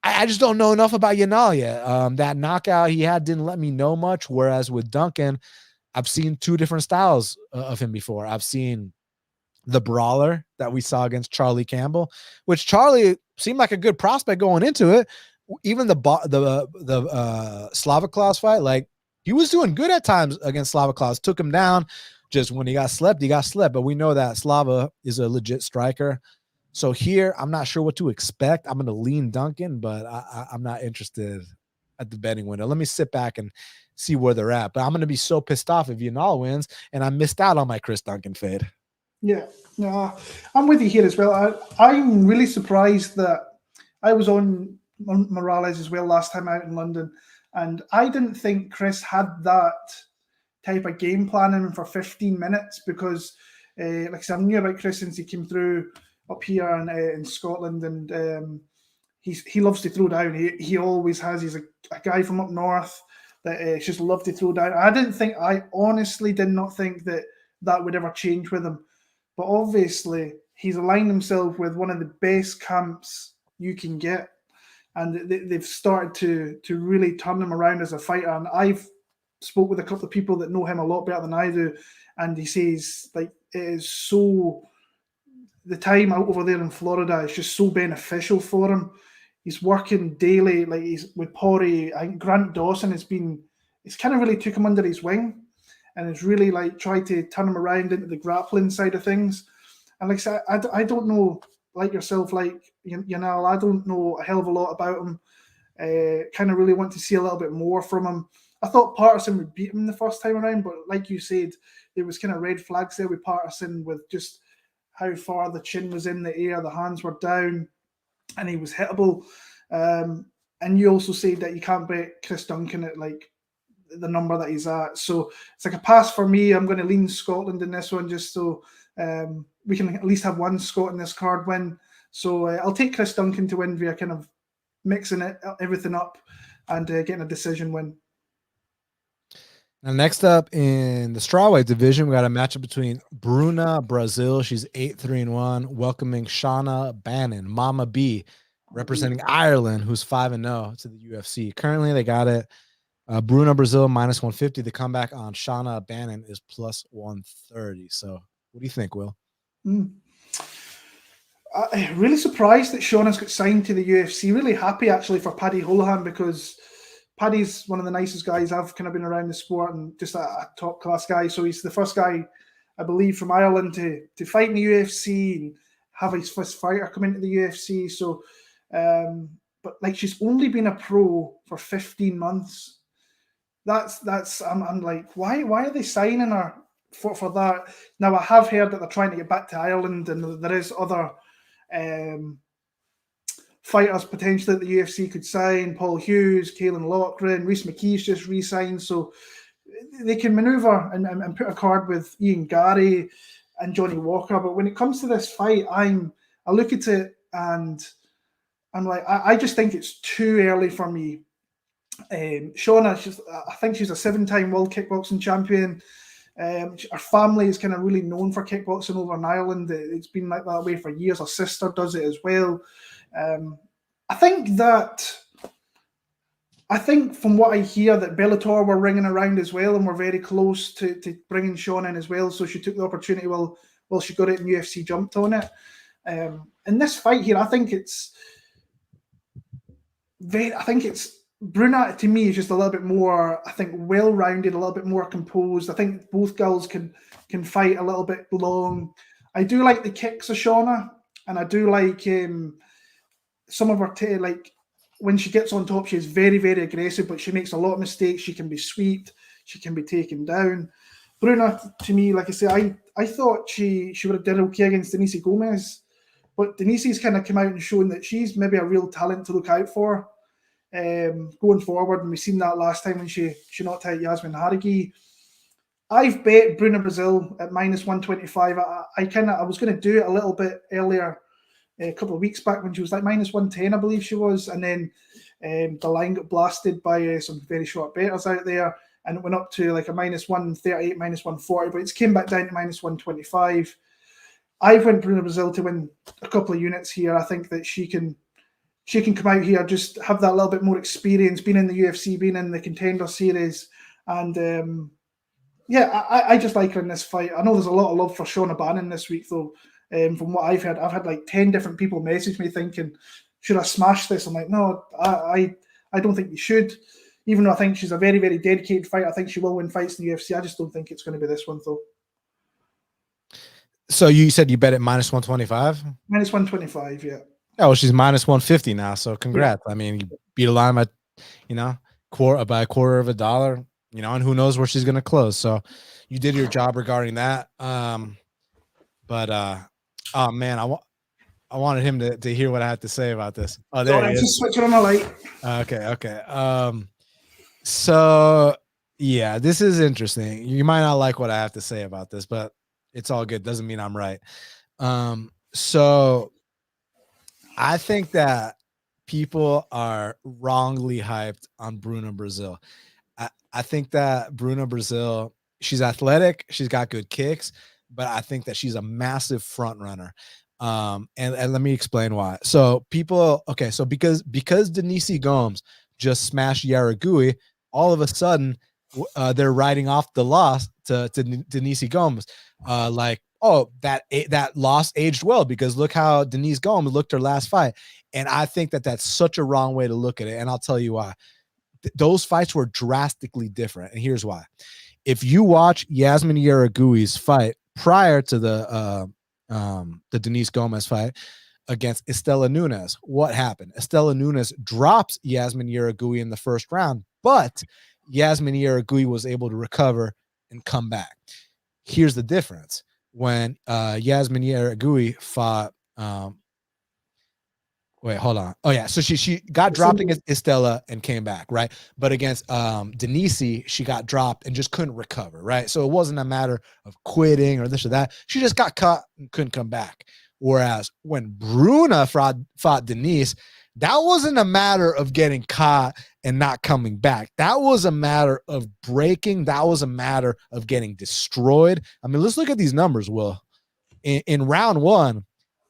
I just don't know enough about Yanal yet. That knockout he had didn't let me know much. Whereas with Duncan, I've seen two different styles of him before. I've seen the brawler that we saw against Charlie Campbell, which Charlie seemed like a good prospect going into it. Even the Slava Klaus fight, like he was doing good at times against Slava Klaus. Took him down. Just when he got slept, he got slept. But we know that Slava is a legit striker. So here, I'm not sure what to expect. I'm going to lean Duncan, but I'm not interested at the betting window. Let me sit back and see where they're at. But I'm going to be so pissed off if Yanal wins, and I missed out on my Chris Duncan fade. Yeah, no, I'm with you here as well. I'm really surprised that I was on Morales as well last time out in London, and I didn't think Chris had that type of game plan in him for 15 minutes because, like I said, I knew about Chris since he came through up here in Scotland, and he loves to throw down. He always has. He's a guy from up north that just love to throw down. I honestly did not think that would ever change with him. But obviously, he's aligned himself with one of the best camps you can get. And they've started to really turn him around as a fighter. And I've spoke with a couple of people that know him a lot better than I do. And he says, like, it is so... The time out over there in Florida is just so beneficial for him. He's working daily. Like, he's with Poirier. I think Grant Dawson it's kind of really took him under his wing. And it's really like tried to turn him around into the grappling side of things. And like I said, I don't know, like yourself, like Yanal, I don't know a hell of a lot about him. Kind of really want to see a little bit more from him. I thought Patterson would beat him the first time around, but like you said, there was kind of red flags there with Patterson with just how far the chin was in the air, the hands were down, and he was hittable. And you also said that you can't bet Chris Duncan at like the number that he's at. So it's like a pass for me. I'm going to lean Scotland in this one just so we can at least have one Scot in this card win. So I'll take Chris Duncan to win via kind of mixing everything up and getting a decision win. Now, next up in the strawweight division, we got a matchup between Bruna Brazil. She's 8-3-1, welcoming Shauna Bannon, Mama B, representing Ireland, who's 5-0 to the UFC. Currently, they got it. Bruna Brazil -150. The comeback on Shauna Bannon is +130. So, what do you think, Will? I'm really surprised that Shauna's got signed to the UFC. Really happy actually for Paddy Holohan, because Paddy's one of the nicest guys I've kind of been around the sport, and just a top class guy. So he's the first guy, I believe, from Ireland to fight in the UFC and have his first fighter come into the UFC. So, but like, she's only been a pro for 15 months. I'm like, why are they signing her for that? Now, I have heard that they're trying to get back to Ireland, and there is other fighters potentially that the UFC could sign. Paul Hughes, Kaelan Loughran, Rhys McKee's just re-signed, so they can maneuver and put a card with Ian Gary and Johnny Walker. But when it comes to this fight, I look at it and I'm like, I just think it's too early for me. Shauna, I think she's a 7-time world kickboxing champion. Her family is kind of really known for kickboxing over in Ireland. It's been like that way for years. Her sister does it as well. I think from what I hear that Bellator were ringing around as well, and were very close to bringing Shauna in as well. So she took the opportunity while she got it, and UFC jumped on it. In this fight here, I think it's Bruna, to me, is just a little bit more, I think, well-rounded, a little bit more composed. I think both girls can fight a little bit long. I do like the kicks of Shauna, and I do like some of her, like, when she gets on top, she's very, very aggressive, but she makes a lot of mistakes. She can be swept. She can be taken down. Bruna, to me, like I say, I thought she would have done okay against Denise Gomez, but Denise's kind of come out and shown that she's maybe a real talent to look out for. Going forward, and we've seen that last time when she knocked out Yasmin Haragi. I've bet Bruna Brazil at -125. I was going to do it a little bit earlier, a couple of weeks back, when she was like -110, I believe she was, and then the line got blasted by some very short bettors out there, and it went up to like a -138, -140, but it's came back down to -125. I've went Bruna Brazil to win a couple of units here. I think that she can come out here, just have that little bit more experience, being in the UFC, being in the Contender Series. And I just like her in this fight. I know there's a lot of love for Shauna Bannon this week, though. From what I've had like 10 different people message me thinking, should I smash this? I'm like, no, I don't think you should. Even though I think she's a very, very dedicated fighter, I think she will win fights in the UFC. I just don't think it's going to be this one, though. So you said you bet at -125? -125, yeah. Oh, well, she's -150 now. So congrats. Yeah. I mean, you beat a line by, by a quarter of a dollar, and who knows where she's going to close. So you did your job regarding that. Oh man, I wanted him to hear what I had to say about this. Oh, there he is. Just switch it on the light. Okay. So yeah, this is interesting. You might not like what I have to say about this, but it's all good. Doesn't mean I'm right. So I think that people are wrongly hyped on Bruna Brazil. I think that Bruna Brazil, she's athletic, she's got good kicks, but I think that she's a massive front runner. And let me explain why. So because Denise Gomes just smashed Yaragui, all of a sudden they're writing off the loss to Denise Gomes. That loss aged well, because look how Denise Gomes looked her last fight. And I think that that's such a wrong way to look at it. And I'll tell you why. Those fights were drastically different. And here's why. If you watch Yasmin Yaragui's fight prior to the Denise Gomez fight against Estela Nunes, what happened? Estela Nunes drops Yasmin Yaragui in the first round, but Yasmin Yaragui was able to recover and come back. Here's the difference. When Yasmin Yaragui fought wait, hold on. Oh yeah, so she got dropped against Estela and came back, right? But against Denise, she got dropped and just couldn't recover, right? So it wasn't a matter of quitting or this or that. She just got caught and couldn't come back. Whereas when Bruna fought Denise, that wasn't a matter of getting caught and not coming back. That was a matter of breaking. That was a matter of getting destroyed. I mean, let's look at these numbers, Will. In round one,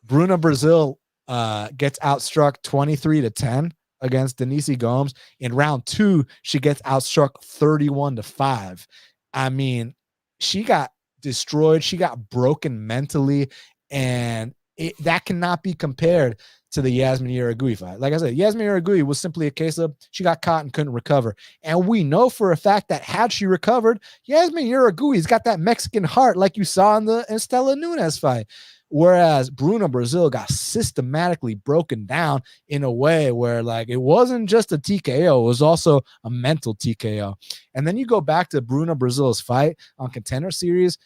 Bruna Brazil gets outstruck 23-10 against Denise Gomes. In round two, she gets outstruck 31-5. I mean, she got destroyed. She got broken mentally, and that cannot be compared to the Yasmin Yaragui fight. Like I said, Yasmin Yaragui was simply a case of she got caught and couldn't recover. And we know for a fact that had she recovered, Yasmin Yaragui's got that Mexican heart like you saw in the Estela Nunes fight. Whereas Bruna Brazil got systematically broken down in a way where, like, it wasn't just a TKO, it was also a mental TKO. And then you go back to Bruna Brazil's fight on Contender Series.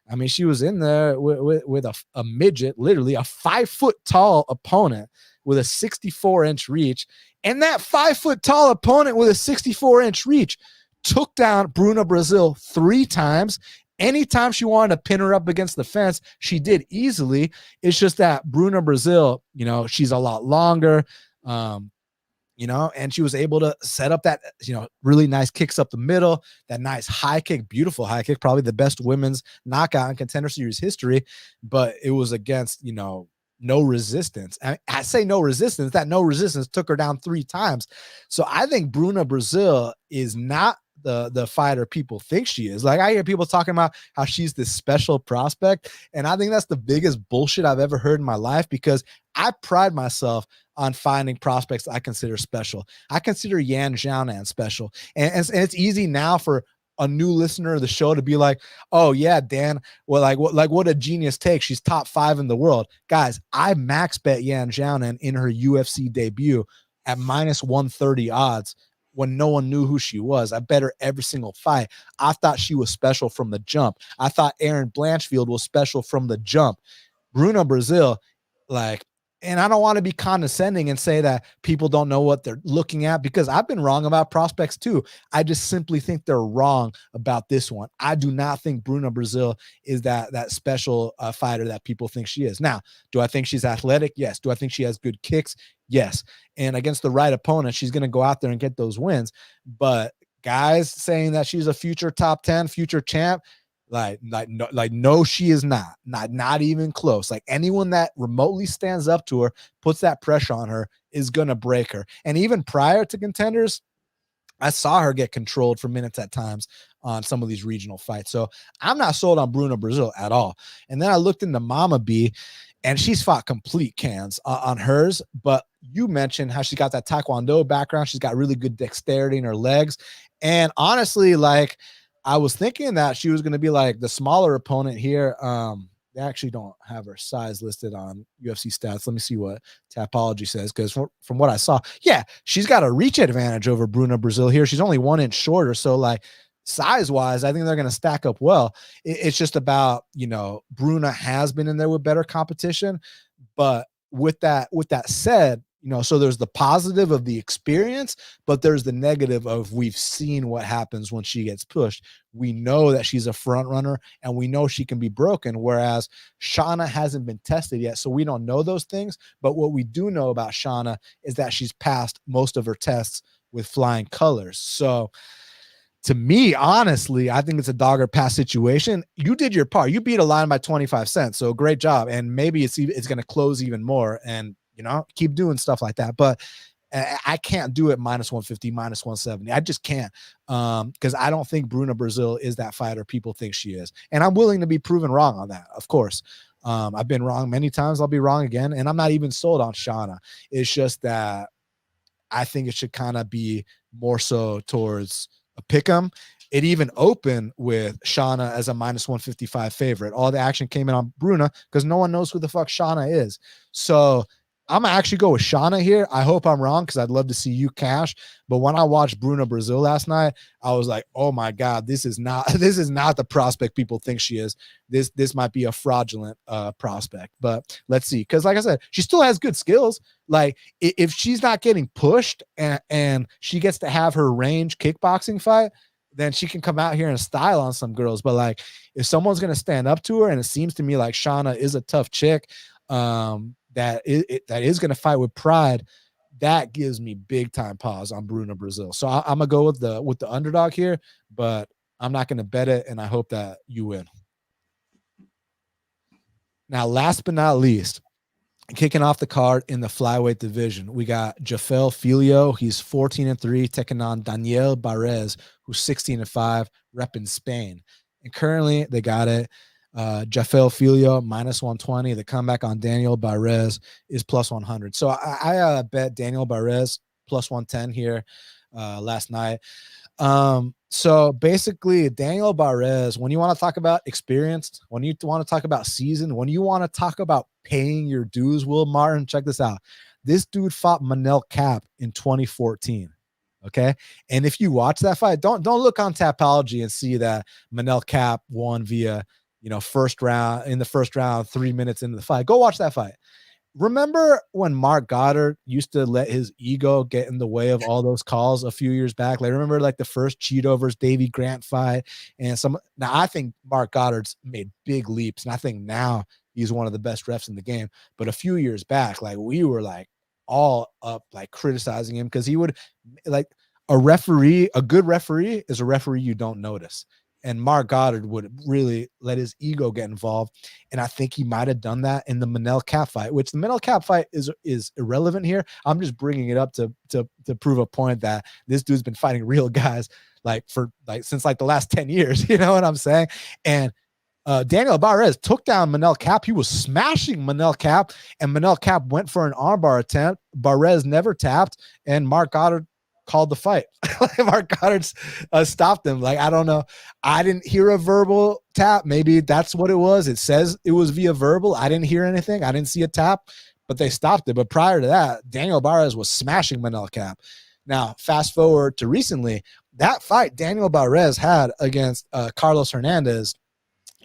I mean, she was in there with a midget, literally a 5-foot tall opponent with a 64-inch reach. And that 5-foot tall opponent with a 64-inch reach took down Bruna Brazil 3 times. Anytime she wanted to pin her up against the fence, she did easily. It's just that Bruna Brazil, you know, she's a lot longer, you know, and she was able to set up that, you know, really nice kicks up the middle, that nice high kick, beautiful high kick, probably the best women's knockout in Contender Series history, but it was against, you know, no resistance. I say no resistance, that no resistance took her down 3 times. So I think Bruna Brazil is not the fighter people think she is. Like, I hear people talking about how she's this special prospect, and I think that's the biggest bullshit I've ever heard in my life, because I pride myself on finding prospects I consider special. I consider Yan Xiaonan special, and it's easy now for a new listener of the show to be like, oh yeah, Dan, well, what a genius take, she's top 5 in the world. Guys, I max bet Yan Xiaonan in her UFC debut at -130 odds when no one knew who she was. I bet her every single fight. I thought she was special from the jump. I thought Erin Blanchfield was special from the jump. Bruna Brazil, like, and I don't want to be condescending and say that people don't know what they're looking at, because I've been wrong about prospects too. I just simply think they're wrong about this one. I do not think Bruna Brazil is that special fighter that people think she is. Now, do I think she's athletic? Yes. Do I think she has good kicks? Yes. And against the right opponent, she's going to go out there and get those wins. But guys saying that she's a future top 10, future champ, no, she is not even close. Like, anyone that remotely stands up to her, puts that pressure on her, is gonna break her. And even prior to Contenders, I saw her get controlled for minutes at times on some of these regional fights. So I'm not sold on Bruna Brazil at all. And then I looked into Mama B, and she's fought complete cans on hers. But you mentioned how she got that Taekwondo background. She's got really good dexterity in her legs. And honestly, like, I was thinking that she was going to be like the smaller opponent here. They actually don't have her size listed on UFC stats. Let me see what Tapology says, because from what I saw, yeah, she's got a reach advantage over Bruna Brazil here. She's only 1 inch shorter. So, like, size-wise, I think they're going to stack up well. It's just about, you know, Bruna has been in there with better competition. But with that said, you know, so there's the positive of the experience, but there's the negative of we've seen what happens when she gets pushed. We know that she's a front runner, and we know she can be broken, whereas Shauna hasn't been tested yet. So we don't know those things. But what we do know about Shauna is that she's passed most of her tests with flying colors. So to me, honestly, I think it's a dog or pass situation. You did your part. You beat a line by 25 cents. So great job. And maybe it's going to close even more. And, you know, keep doing stuff like that. But I can't do it -150, -170. I just can't, because I don't think Bruna Brazil is that fighter people think she is. And I'm willing to be proven wrong on that, of course. I've been wrong many times. I'll be wrong again. And I'm not even sold on Shauna. It's just that I think it should kind of be more so towards a pick'em. It even opened with Shauna as a -155 favorite. All the action came in on Bruna because no one knows who the fuck Shauna is. So I'm gonna actually go with Shauna here. I hope I'm wrong, because I'd love to see you cash. But when I watched Bruna Brazil last night, I was like, oh my God, this is not the prospect people think she is. This might be a fraudulent prospect. But let's see. Because like I said, she still has good skills. Like, if she's not getting pushed and she gets to have her range kickboxing fight, then she can come out here and style on some girls. But like, if someone's going to stand up to her, and it seems to me like Shauna is a tough chick, that is going to fight with pride, that gives me big time pause on Bruno Brazil. So I'm gonna go with the underdog here, but I'm not going to bet it, and I hope that you win. Now, last but not least, kicking off the card in the flyweight division, we got Jafel Filio. He's 14-3, taking on Daniel Barres, who's 16-5, repping Spain. And currently, they got it. Jafel Filio -120. The comeback on Daniel Barres is +100. So I bet Daniel Barres +110 here last night. So basically, Daniel Barres, when you want to talk about experienced, when you want to talk about seasoned, when you want to talk about paying your dues, Will Martin, check this out. This dude fought Manel Cap in 2014. Okay. And if you watch that fight, don't look on Tapology and see that Manel Cap won via, first round, 3 minutes into the fight. Go watch that fight. Remember when Marc Goddard used to let his ego get in the way of all those calls a few years back? Like, remember like the first Cheeto versus Davey Grant fight and now I think Marc Goddard's made big leaps, and I think now he's one of the best refs in the game. But a few years back, like, we were like all up, like criticizing him because he would, like, a good referee is a referee you don't notice. And Marc Goddard would really let his ego get involved. And I think he might have done that in the Manel Cap fight, which the Manel Cap fight is irrelevant here. I'm just bringing it up to prove a point that this dude's been fighting real guys since the last 10 years. You know what I'm saying? And Daniel Barres took down Manel Cap. He was smashing Manel Cap, and Manel Cap went for an armbar attempt. Barres never tapped, and Marc Goddard called the fight. Marc Goddard stopped him. Like, I don't know. I didn't hear a verbal tap. Maybe that's what it was. It says it was via verbal. I didn't hear anything. I didn't see a tap, but they stopped it. But prior to that, Daniel Barres was smashing Manel Cap. Now, fast forward to recently, that fight Daniel Barres had against Carlos Hernandez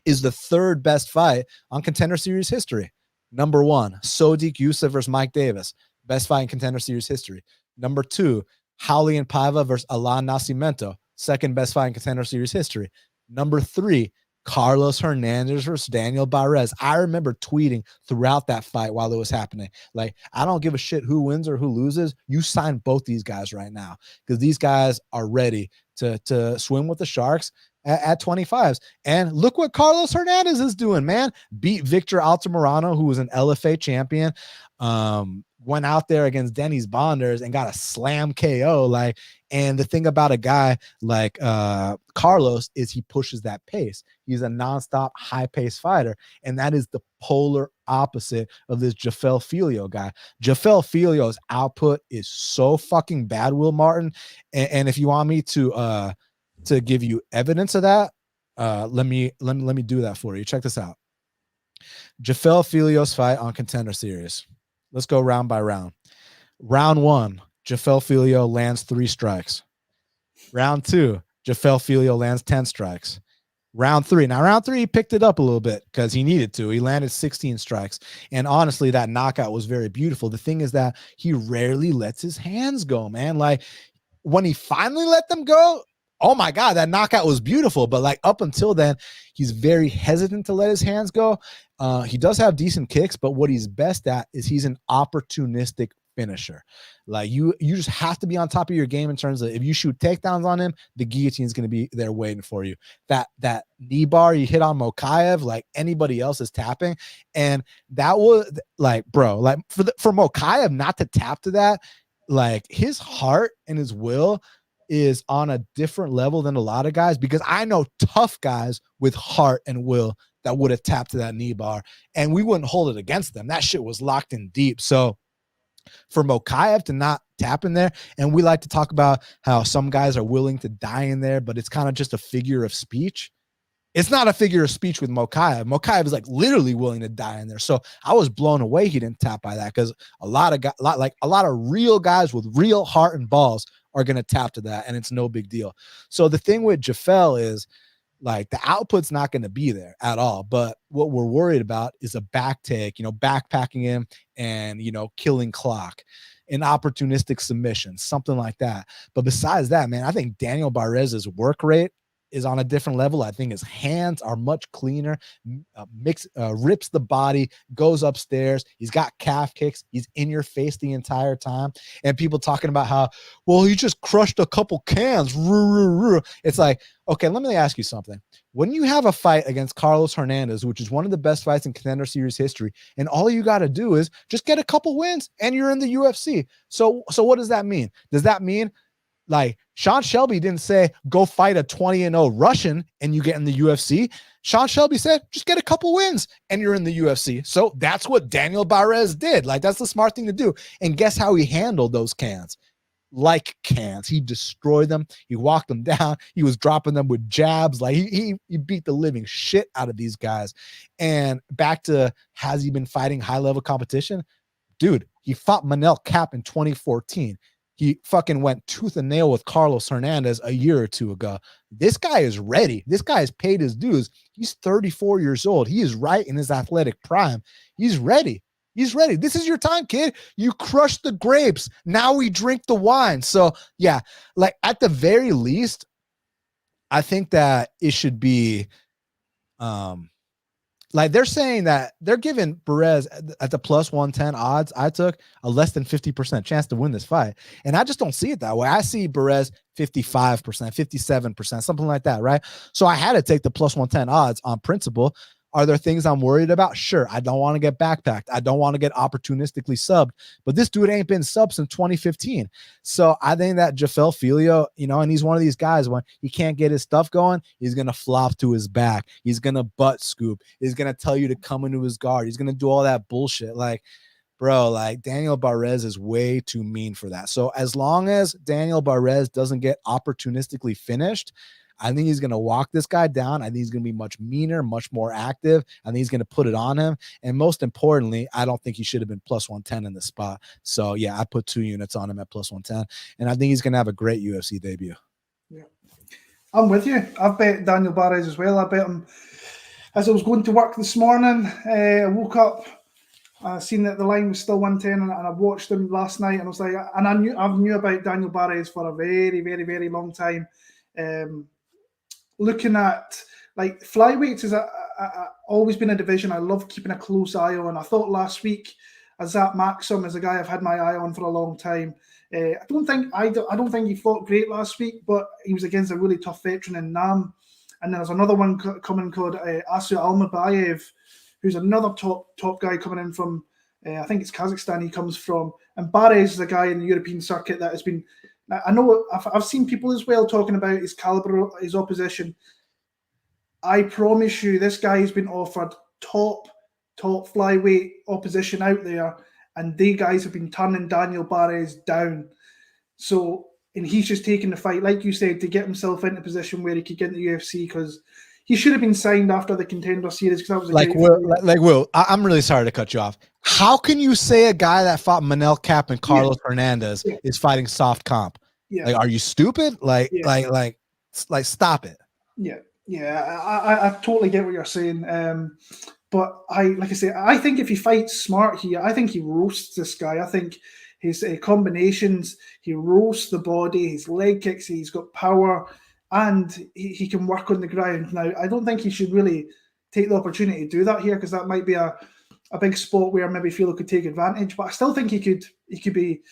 is the third best fight on Contender Series history. Number one, Sodiq Yusuff versus Mike Davis. Best fight in Contender Series history. Number two, Raulian Paiva versus Alan Nascimento, second best fight in Contender Series history. Number three, Carlos Hernandez versus Daniel Barres. I remember tweeting throughout that fight while it was happening. Like, I don't give a shit who wins or who loses. You sign both these guys right now because these guys are ready to swim with the Sharks at 25s. And look what Carlos Hernandez is doing, man. Beat Victor Altamirano, who was an LFA champion. Went out there against Denny's Bonders and got a slam KO. Like, and the thing about a guy like Carlos is he pushes that pace. He's a nonstop high-paced fighter, and that is the polar opposite of this Jafel Filio guy. Jafel Filio's output is so fucking bad, Will Martin. And if you want me to give you evidence of that, let me do that for you. Check this out. Jafel Filio's fight on Contender Series. Let's go round by round. Round one, Jafel Filio lands 3 strikes. Round two, Jafel Filio lands 10 strikes. Round three. Now, round three, he picked it up a little bit because he needed to. He landed 16 strikes. And honestly, that knockout was very beautiful. The thing is that he rarely lets his hands go, man. Like, when he finally let them go, oh my God, that knockout was beautiful. But like, up until then, he's very hesitant to let his hands go. He does have decent kicks, but what he's best at is he's an opportunistic finisher. Like, you just have to be on top of your game in terms of, if you shoot takedowns on him, the guillotine is going to be there waiting for you. That knee bar you hit on Mokaev, like anybody else is tapping. And that was like, bro, like for Mokaev not to tap to that, like, his heart and his will is on a different level than a lot of guys, because I know tough guys with heart and will that would have tapped to that knee bar and we wouldn't hold it against them. That shit was locked in deep. So for Mokaev to not tap in there, and we like to talk about how some guys are willing to die in there, but it's kind of just a figure of speech. It's not a figure of speech with Mokaev. Mokaev is like literally willing to die in there. So I was blown away he didn't tap by that, because a lot of real guys with real heart and balls are going to tap to that, and it's no big deal. So the thing with Jafel is, like, the output's not going to be there at all. But what we're worried about is a back take, backpacking him and, killing clock, an opportunistic submission, something like that. But besides that, man, I think Daniel Barres's work rate is on a different level. I think his hands are much cleaner. Rips the body, goes upstairs. He's got calf kicks. He's in your face the entire time. And people talking about how, well, he just crushed a couple cans. It's like, okay, let me ask you something. When you have a fight against Carlos Hernandez, which is one of the best fights in Contender Series history, and all you got to do is just get a couple wins and you're in the UFC. So what does that mean? Does that mean like Sean Shelby didn't say go fight a 20-0 Russian and you get in the UFC? Sean Shelby said just get a couple wins and you're in the UFC. So that's what Daniel Barres did. Like, that's the smart thing to do. And guess how he handled those cans? Like cans. He destroyed them. He walked them down. He was dropping them with jabs. Like he beat the living shit out of these guys. And back to, has he been fighting high level competition? Dude, he fought Manel Kape in 2014. He fucking went tooth and nail with Carlos Hernandez a year or two ago. This guy is ready. This guy has paid his dues. He's 34 years old. He is right in his athletic prime. He's ready. He's ready. This is your time, kid. You crushed the grapes. Now we drink the wine. So, yeah, like at the very least, I think that it should be like they're saying that they're giving Perez at the plus 110 odds. I took a less than 50% chance to win this fight. And I just don't see it that way. I see Perez 55%, 57%, something like that, right? So I had to take the plus 110 odds on principle. Are there things I'm worried about? Sure. I don't want to get backpacked. I don't want to get opportunistically subbed, but this dude ain't been subbed since 2015. So I think that Jafel Filio, and he's one of these guys, when he can't get his stuff going, he's going to flop to his back. He's going to butt scoop. He's going to tell you to come into his guard. He's going to do all that bullshit. Like, bro, like Daniel Barres is way too mean for that. So as long as Daniel Barres doesn't get opportunistically finished, I think he's going to walk this guy down. I think he's going to be much meaner, much more active. I think he's going to put it on him. And most importantly, I don't think he should have been plus 110 in the spot. So, yeah, I put 2 units on him at plus 110. And I think he's going to have a great UFC debut. Yeah, I'm with you. I've bet Daniel Barres as well. I bet him as I was going to work this morning. I woke up, seen that the line was still 110, and I watched him last night. And I was like, and I knew about Daniel Barres for a very, very, very long time. Looking at like flyweights is always been a division I love keeping a close eye on. I thought last week Azat Maxim is a guy I've had my eye on for a long time. I don't think he fought great last week, but he was against a really tough veteran in Nam. And there's another one coming called Asu Almabayev, who's another top guy coming in from I think it's Kazakhstan he comes from. And Barres is a guy in the European circuit that has been. I know I've seen people as well talking about his caliber, his opposition. I promise you, this guy has been offered top flyweight opposition out there, and they guys have been turning Daniel Barres down. So, and he's just taking the fight, like you said, to get himself into a position where he could get in the UFC, because he should have been signed after the Contender Series. Because that was Will. I'm really sorry to cut you off. How can you say a guy that fought Manel Kape and Carlos Hernandez is fighting soft comp? Yeah. Like, are you stupid? Like, stop it. Yeah. I totally get what you're saying. But I think if he fights smart here, I think he roasts this guy. I think his combinations, he roasts the body, his leg kicks, he's got power, and he can work on the ground. Now, I don't think he should really take the opportunity to do that here, because that might be a big spot where maybe Filo could take advantage. But I still think he could be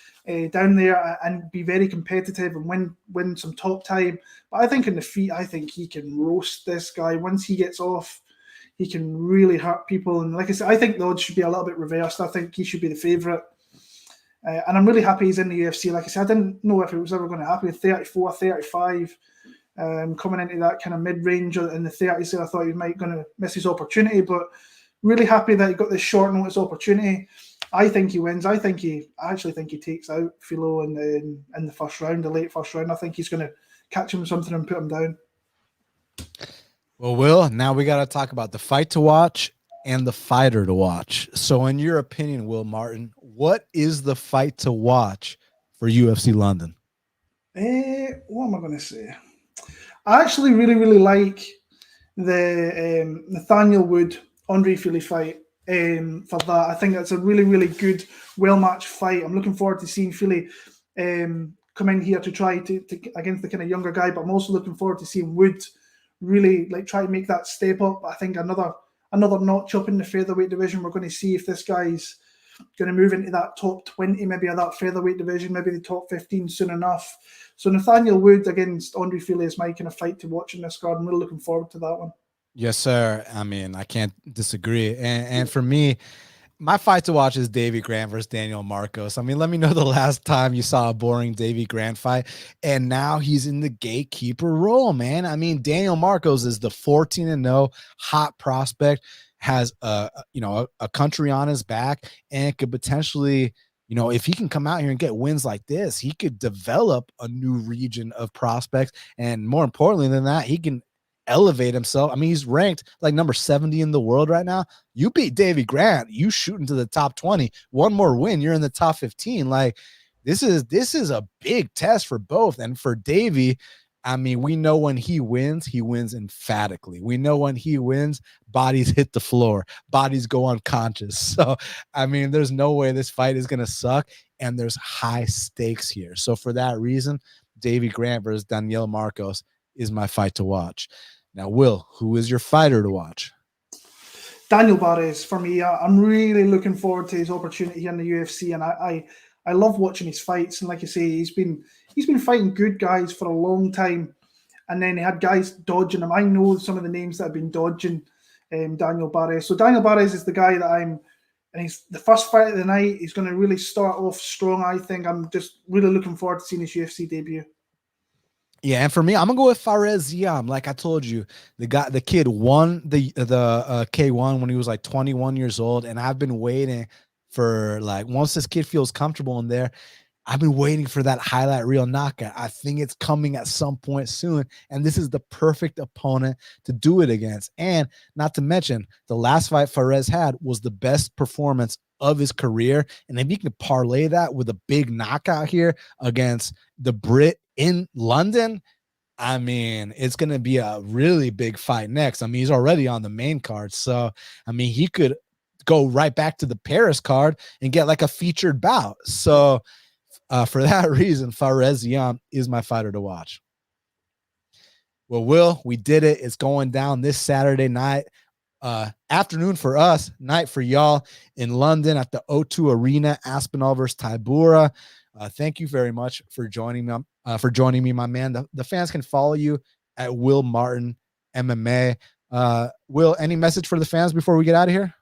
down there and be very competitive and win some top time. But I think in the feet, I think he can roast this guy. Once he gets off, he can really hurt people. And like I said, I think the odds should be a little bit reversed. I think he should be the favourite. And I'm really happy he's in the UFC. Like I said, I didn't know if it was ever going to happen. 34, 35. Coming into that kind of mid-range in the 30s, so I thought he might going to miss his opportunity, but really happy that he got this short notice opportunity. I think he wins. I actually think he takes out Filo in the first round, the late first round. I think he's going to catch him something and put him down. Well, Will, now we got to talk about the fight to watch and the fighter to watch. So in your opinion, Will Martin, what is the fight to watch for UFC London? What am I going to say? I actually really, really like the Nathaniel Wood Andre Fili fight for that. I think that's a really, really good, well-matched fight. I'm looking forward to seeing Fili come in here to try to against the kind of younger guy, but I'm also looking forward to seeing Wood really like try to make that step up. I think another notch up in the featherweight division. We're going to see if this guy's going to move into that top 20, maybe of that featherweight division, maybe the top 15 soon enough. So Nathaniel Wood against Andre Fili is my kind of fight to watch in this card. I'm really looking forward to that one. Yes, sir. I mean, I can't disagree. And for me, my fight to watch is Davey Grant versus Daniel Marcos. I mean, let me know the last time you saw a boring Davey Grant fight. And now he's in the gatekeeper role, man. I mean, Daniel Marcos is the 14-0 hot prospect, has a country on his back, and could potentially, if he can come out here and get wins like this, he could develop a new region of prospects. And more importantly than that, he can elevate himself. I mean, he's ranked like number 70 in the world right now. You beat Davey Grant, you shoot into the top 20. One more win, you're in the top 15. Like, this is a big test for both. And for Davey, I mean, we know when he wins emphatically. We know when he wins, bodies hit the floor, bodies go unconscious. So, I mean, there's no way this fight is going to suck, and there's high stakes here. So for that reason, Davey Grant versus Daniel Marcos is my fight to watch. Now, Will, who is your fighter to watch? Daniel Barres for me. I'm really looking forward to his opportunity here in the UFC, and I love watching his fights. And like you say, he's been fighting good guys for a long time, and then he had guys dodging him. I know some of the names that have been dodging Daniel Barres. So Daniel Barres is the guy that and he's the first fight of the night. He's going to really start off strong, I think. I'm just really looking forward to seeing his UFC debut. Yeah, and for me, I'm gonna go with Fares Ziam. Like I told you, the kid won the K1 when he was like 21 years old, and I've been waiting for, like, once this kid feels comfortable in there, I've been waiting for that highlight reel knockout. I think it's coming at some point soon, and this is the perfect opponent to do it against. And not to mention, the last fight Fares had was the best performance of his career, and if you can parlay that with a big knockout here against the Brit in London, I mean, it's going to be a really big fight next. I mean, he's already on the main card. So, I mean, he could go right back to the Paris card and get like a featured bout. So, for that reason, Fares Ziam is my fighter to watch. Well, Will, we did it. It's going down this Saturday night. Afternoon for us, night for y'all in London at the O2 Arena, Aspinall versus Tybura. Thank you very much for joining me, my man. The fans can follow you at Will Martin MMA. Will, any message for the fans before we get out of here?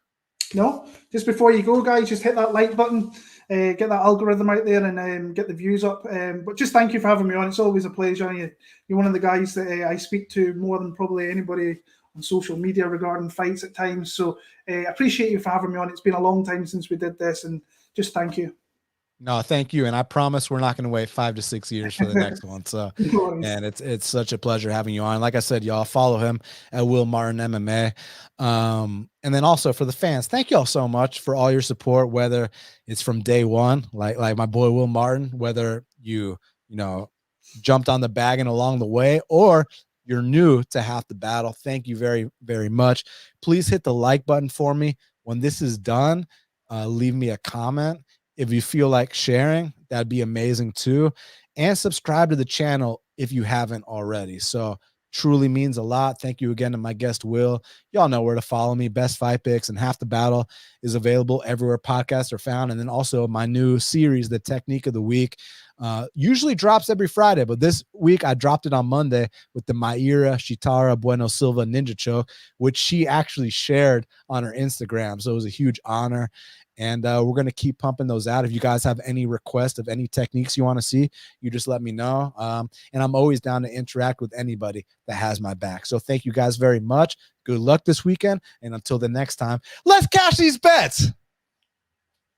No, just before you go, guys, just hit that like button, get that algorithm out there, and get the views up. But just thank you for having me on. It's always a pleasure. You're one of the guys that I speak to more than probably anybody on social media regarding fights at times. So I appreciate you for having me on. It's been a long time since we did this, and just thank you. No, thank you. And I promise we're not going to wait 5 to 6 years for the next one. So, and it's such a pleasure having you on. Like I said, y'all follow him at Will Martin MMA. And then also for the fans, thank y'all so much for all your support, whether it's from day one, like my boy Will Martin, whether you jumped on the wagon along the way, or you're new to Half the Battle. Thank you very, very much. Please hit the like button for me. When this is done, leave me a comment. If you feel like sharing, that'd be amazing too. And subscribe to the channel if you haven't already. So truly means a lot. Thank you again to my guest, Will. Y'all know where to follow me. Best Fight Picks and Half the Battle is available everywhere podcasts are found. And then also my new series, The Technique of the Week, usually drops every Friday, but this week I dropped it on Monday with the Mayra Shitara Bueno Silva Ninja Choke, which she actually shared on her Instagram. So it was a huge honor. And we're going to keep pumping those out. If you guys have any requests of any techniques you want to see, you just let me know. And I'm always down to interact with anybody that has my back. So thank you guys very much. Good luck this weekend. And until the next time, let's cash these bets.